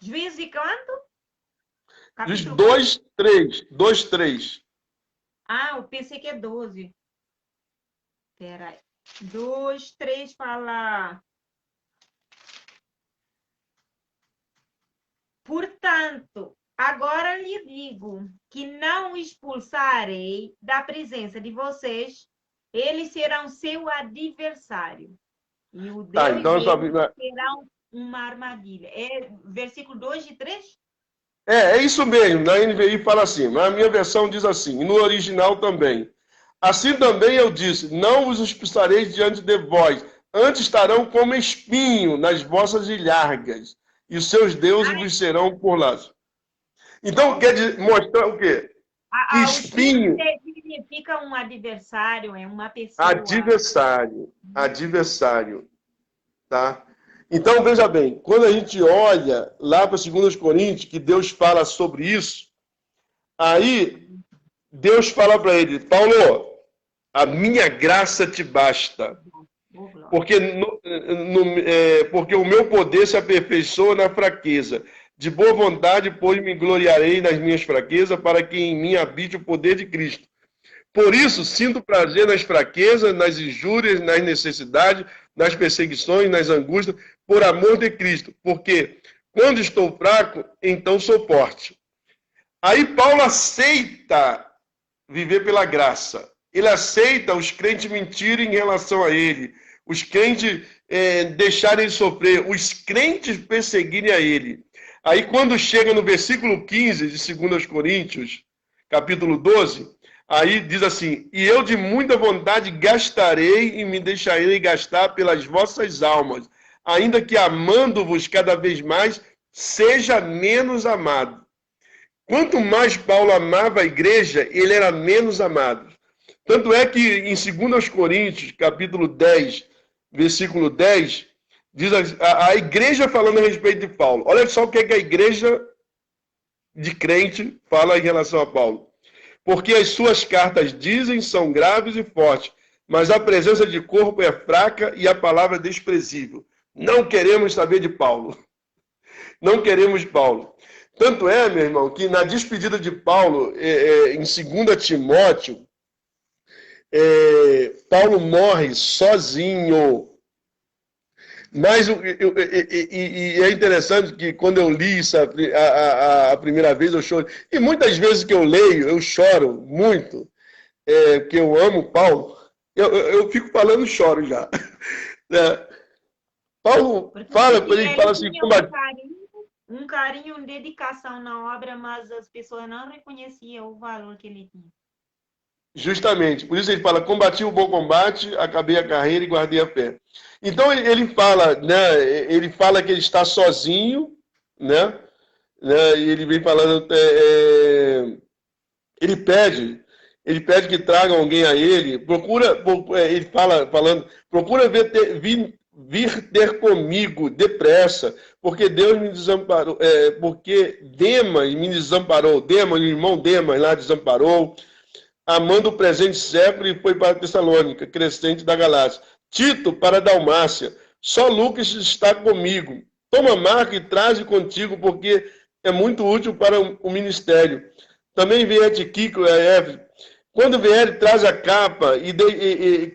Juízes de quanto? Juízes 2, 3. 2, 3. Ah, eu pensei que é 12. Peraí. 2, 3 fala... Portanto, agora lhe digo que não expulsarei da presença de vocês, eles serão seu adversário. E o Deus então deles será uma armadilha. É versículo 2 de 3? É isso mesmo. Na NVI fala assim, na minha versão diz assim, e no original também. Assim também eu disse, não vos expulsarei diante de vós, antes estarão como espinho nas vossas ilhargas, e os seus deuses vos serão por laço. Então, quer mostrar o quê? Que espinho... significa um adversário, é uma pessoa... Adversário. Tá? Então, veja bem, quando a gente olha lá para 2 Coríntios, que Deus fala sobre isso, aí Deus fala para ele, Paulo, a minha graça te basta, porque o meu poder se aperfeiçoa na fraqueza. De boa vontade, pois me gloriarei nas minhas fraquezas, para que em mim habite o poder de Cristo. Por isso, sinto prazer nas fraquezas, nas injúrias, nas necessidades, nas perseguições, nas angústias, por amor de Cristo. Porque quando estou fraco, então sou forte. Aí Paulo aceita viver pela graça. Ele aceita os crentes mentirem em relação a ele. Os crentes deixarem de sofrer. Os crentes perseguirem a ele. Aí quando chega no versículo 15 de 2 Coríntios, capítulo 12... Aí diz assim, e eu de muita vontade gastarei e me deixarei gastar pelas vossas almas, ainda que amando-vos cada vez mais, seja menos amado. Quanto mais Paulo amava a igreja, ele era menos amado. Tanto é que em 2 Coríntios, capítulo 10, versículo 10, diz a igreja falando a respeito de Paulo. Olha só o que a igreja de crente fala em relação a Paulo. Porque as suas cartas dizem são graves e fortes, mas a presença de corpo é fraca e a palavra é desprezível. Não queremos saber de Paulo. Não queremos Paulo. Tanto é, meu irmão, que na despedida de Paulo, em 2 Timóteo, Paulo morre sozinho. Mas e é interessante que quando eu li isso a primeira vez, eu choro. E muitas vezes que eu leio, eu choro muito, porque eu amo Paulo. Eu fico falando e choro já. Né? Paulo Porque fala, ele ele fala assim, tinha um carinho, uma dedicação na obra, mas as pessoas não reconheciam o valor que ele tinha. justamente, por isso ele fala, combati o bom combate, acabei a carreira e guardei a fé. Então ele fala, né, ele fala que ele está sozinho, né, e ele vem falando, ele pede que tragam alguém a ele, ele fala, falando, procura vir ter comigo depressa, porque Deus me desamparou, porque Demas me desamparou, Demas, o irmão Demas lá desamparou, amando o presente século e foi para Tessalônica, crescente da Galácia. Tito para a Dalmácia, só Lucas está comigo. Toma Marco e traze contigo, porque é muito útil para o ministério. Também vier Tíquico e Éfeso. Quando vier, traz a capa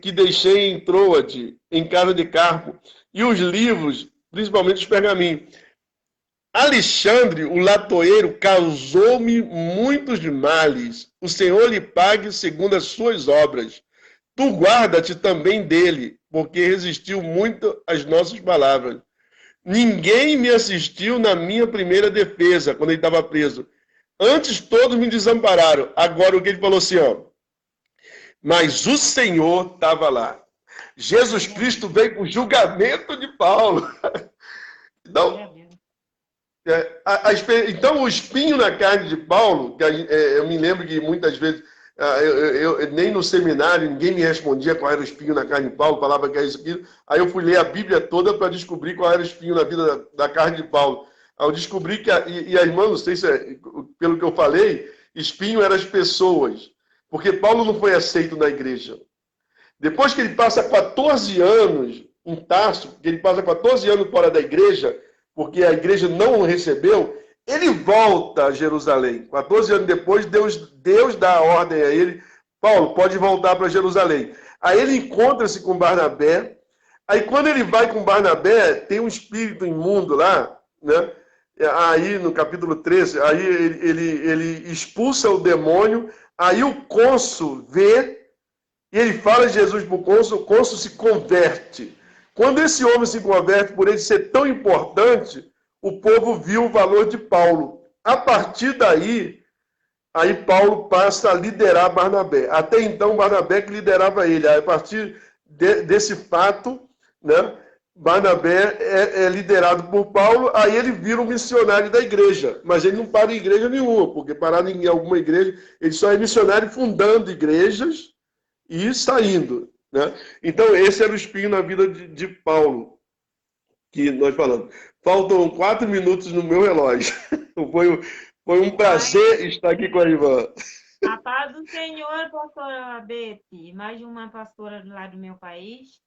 que deixei em Troade, em casa de Carpo, e os livros, principalmente os pergaminhos. Alexandre, o latoeiro, causou-me muitos males. O Senhor lhe pague segundo as suas obras. Tu guarda-te também dele, porque resistiu muito às nossas palavras. Ninguém me assistiu na minha primeira defesa, quando ele estava preso. Antes todos me desampararam. Agora o que ele falou assim, ó. Mas o Senhor estava lá. Jesus Cristo veio com o julgamento de Paulo. Então, então, o espinho na carne de Paulo, eu me lembro que muitas vezes, nem no seminário, ninguém me respondia qual era o espinho na carne de Paulo, falava que era isso aqui. Aí eu fui ler a Bíblia toda para descobrir qual era o espinho na vida da carne de Paulo. Aí eu descobri que, e a irmã, não sei se é pelo que eu falei, espinho eram as pessoas, porque Paulo não foi aceito na igreja. Depois que ele passa 14 anos em Tarso, que ele passa 14 anos fora da igreja, porque a igreja não o recebeu, ele volta a Jerusalém. 14 anos depois, Deus dá a ordem a ele, Paulo, pode voltar para Jerusalém. Aí ele encontra-se com Barnabé, aí quando ele vai com Barnabé, tem um espírito imundo lá, né? Aí no capítulo 13, aí ele expulsa o demônio, aí o cônsul vê, e ele fala de Jesus para o cônsul se converte. Quando esse homem se converte, por ele ser tão importante, o povo viu o valor de Paulo. A partir daí, aí Paulo passa a liderar Barnabé. Até então, Barnabé que liderava ele. Aí, a partir desse fato, né, Barnabé é liderado por Paulo, aí ele vira um missionário da igreja. Mas ele não para em igreja nenhuma, porque parar em alguma igreja, ele só é missionário fundando igrejas e saindo. Né? Então, esse era o espinho na vida de Paulo, que nós falamos. Faltam 4 minutos no meu relógio. Foi um prazer estar aqui com a irmã. A paz do Senhor, pastora Betty, mais uma pastora lá do meu país.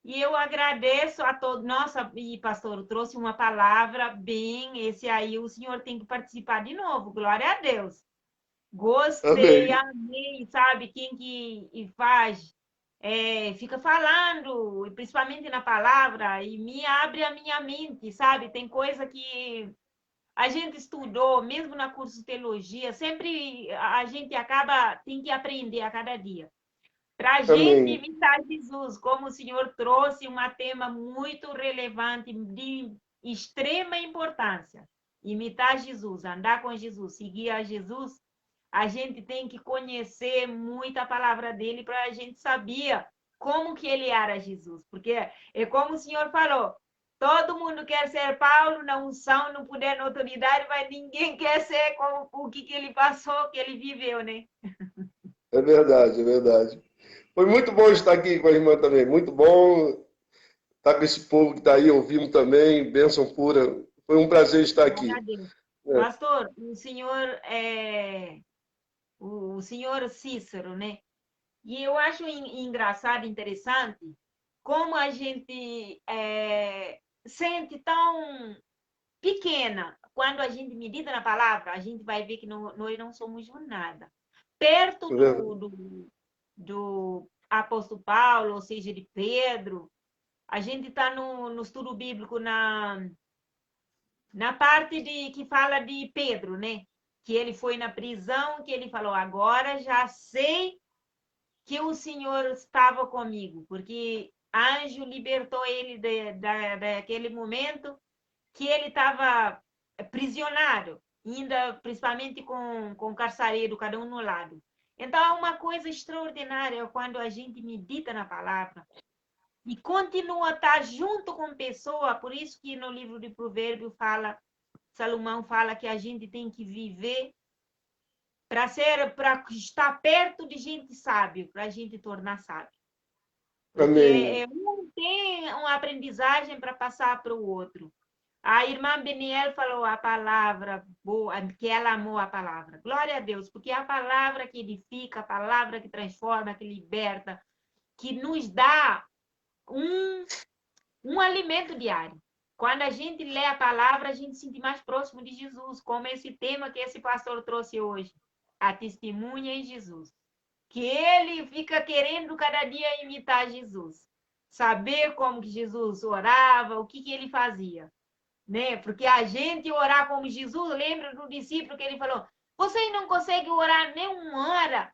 E eu agradeço a todos. Nossa, e pastor, trouxe uma palavra bem. Esse aí o senhor tem que participar de novo. Glória a Deus. Gostei, Amém. amei, sabe? Quem que faz, fica falando, principalmente na palavra, e me abre a minha mente, sabe? Tem coisa que a gente estudou, mesmo na curso de teologia, sempre a gente tem que aprender a cada dia. Para a gente Amém. imitar Jesus, como o senhor trouxe um tema muito relevante, de extrema importância. Imitar Jesus, andar com Jesus, seguir a Jesus, a gente tem que conhecer muito a palavra dele para a gente saber como que ele era Jesus. Porque é como o senhor falou, todo mundo quer ser Paulo na unção, no poder, na autoridade, mas ninguém quer ser com o que ele passou, o que ele viveu, né? É verdade, é verdade. Foi muito bom estar aqui com a irmã também. Muito bom estar com esse povo que está aí ouvindo também. Bênção pura. Foi um prazer estar Glória a aqui. Deus. É, Pastor, o senhor Cícero, né? E eu acho engraçado, interessante, como a gente sente tão pequena. Quando a gente medita na palavra, a gente vai ver que nós não somos nada. Perto é do apóstolo Paulo, ou seja, de Pedro, A gente está no estudo bíblico na parte que fala de Pedro, né? Que ele foi na prisão, que ele falou, agora já sei que o Senhor estava comigo, porque anjo libertou ele daquele momento que ele estava prisionário, ainda principalmente com o carcereiro, cada um no lado. Então, é uma coisa extraordinária quando a gente medita na palavra e continua a estar junto com a pessoa. Por isso que no livro de Provérbios fala, Salomão fala que a gente tem que viver para estar perto de gente sábio, para a gente tornar sábio. Porque um tem uma aprendizagem para passar para o outro. A irmã Beniel falou a palavra boa, que ela amou a palavra. Glória a Deus, porque é a palavra que edifica, a palavra que transforma, que liberta, que nos dá um alimento diário. Quando a gente lê a palavra, a gente se sente mais próximo de Jesus, como esse tema que esse pastor trouxe hoje, a testemunha em Jesus. Que ele fica querendo cada dia imitar Jesus, saber como que Jesus orava, o que ele fazia, né? Porque a gente orar como Jesus, lembra do discípulo que ele falou, vocês não conseguem orar nem uma hora,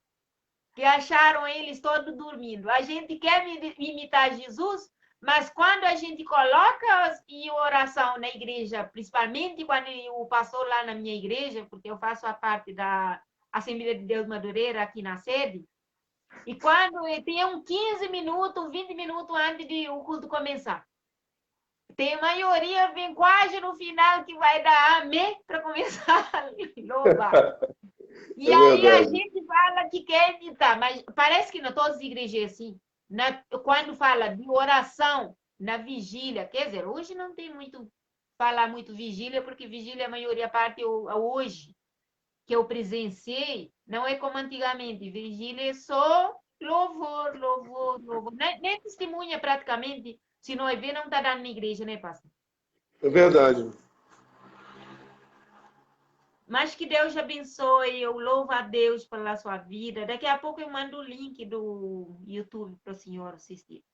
que acharam eles todos dormindo. A gente quer imitar Jesus, mas quando a gente coloca em oração na igreja, principalmente quando o pastor lá na minha igreja, porque eu faço a parte da Assembleia de Deus Madureira aqui na sede, e quando tem 15 minutos, 20 minutos antes de o culto começar. Tem maioria, vem quase no final que vai dar amém para começar a louvar. E aí a gente fala que quer imitar, mas parece que não todas as igrejas assim. Quando fala de oração na vigília, quer dizer, hoje não tem muito falar muito vigília, porque vigília a maioria parte hoje que eu presenciei, não é como antigamente. Vigília é só louvor, louvor, louvor. Nem testemunha praticamente, se não é ver, não está dando na igreja, né, pastor? É verdade. Mas que Deus abençoe, eu louvo a Deus pela sua vida. Daqui a pouco eu mando o link do YouTube para o senhor assistir.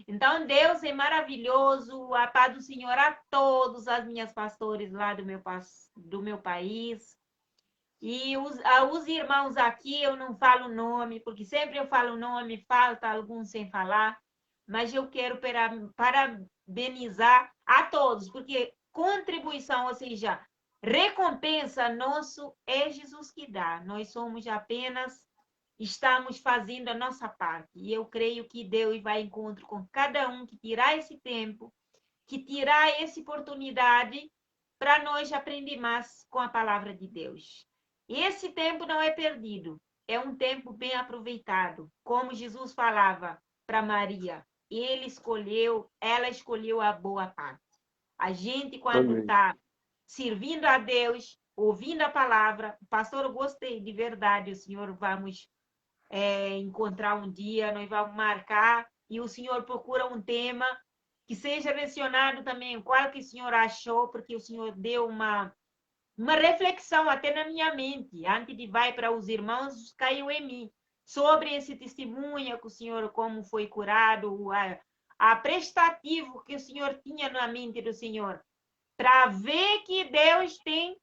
Então, Deus é maravilhoso, a paz do Senhor a todos, as minhas pastores lá do meu país. E os irmãos aqui, eu não falo nome, porque sempre eu falo nome, falta alguns sem falar, mas eu quero parabenizar a todos, porque contribuição, ou seja, recompensa nosso é Jesus que dá. Nós somos apenas, estamos fazendo a nossa parte. E eu creio que Deus vai em encontro com cada um que tirar esse tempo, que tirar essa oportunidade para nós aprender mais com a palavra de Deus. Esse tempo não é perdido, é um tempo bem aproveitado. Como Jesus falava para Maria, ela escolheu a boa parte. A gente, quando está servindo a Deus, ouvindo a palavra, pastor, eu gostei de verdade, o senhor vamos encontrar um dia, nós vamos marcar, e o senhor procura um tema que seja mencionado também, qual que o senhor achou, porque o senhor deu uma reflexão até na minha mente, antes de vai para os irmãos, caiu em mim, sobre esse testemunho que o senhor, como foi curado, a prestativo que o senhor tinha na mente do senhor, para ver que Deus tem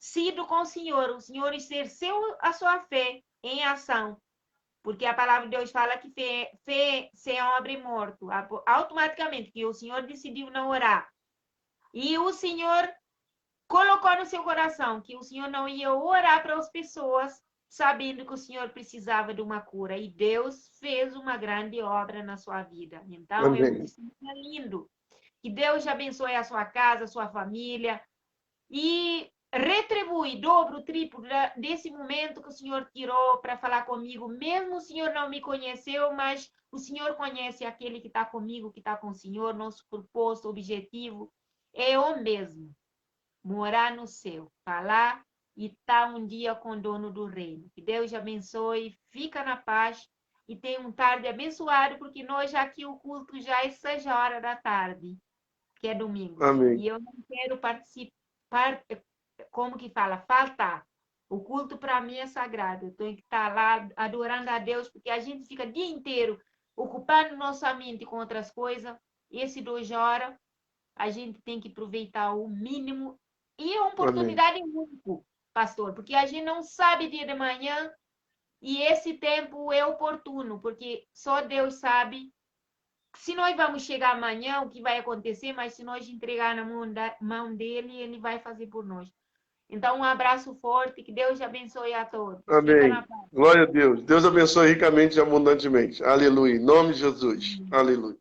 sido com o senhor exerceu a sua fé em ação, porque a palavra de Deus fala que fé sem obra é morto, automaticamente, que o senhor decidiu não orar, e o senhor colocou no seu coração que o Senhor não ia orar para as pessoas, sabendo que o Senhor precisava de uma cura. E Deus fez uma grande obra na sua vida. Então, é um testemunho lindo. Que Deus abençoe a sua casa, a sua família. E retribui, dobro, triplo desse momento que o Senhor tirou para falar comigo. Mesmo o Senhor não me conheceu, mas o Senhor conhece aquele que está comigo, que está com o Senhor. Nosso propósito, objetivo é o mesmo. Morar no céu, falar e estar um dia com o dono do reino. Que Deus abençoe, fica na paz e tenha um tarde abençoado, porque nós aqui o culto já é 6 horas da tarde, que é domingo. Amém. E eu não quero participar, como que fala, faltar. O culto para mim é sagrado. Eu tenho que estar lá adorando a Deus, porque a gente fica o dia inteiro ocupando nossa mente com outras coisas. esse 2 horas, a gente tem que aproveitar o mínimo. E é uma Amém. oportunidade única, pastor, porque a gente não sabe dia de manhã e esse tempo é oportuno, porque só Deus sabe se nós vamos chegar amanhã, o que vai acontecer, mas se nós entregar na mão dele, ele vai fazer por nós. Então, um abraço forte, que Deus te abençoe a todos. Fica na Amém. paz. Glória a Deus. Deus abençoe ricamente e abundantemente. Aleluia. Em nome de Jesus. Aleluia.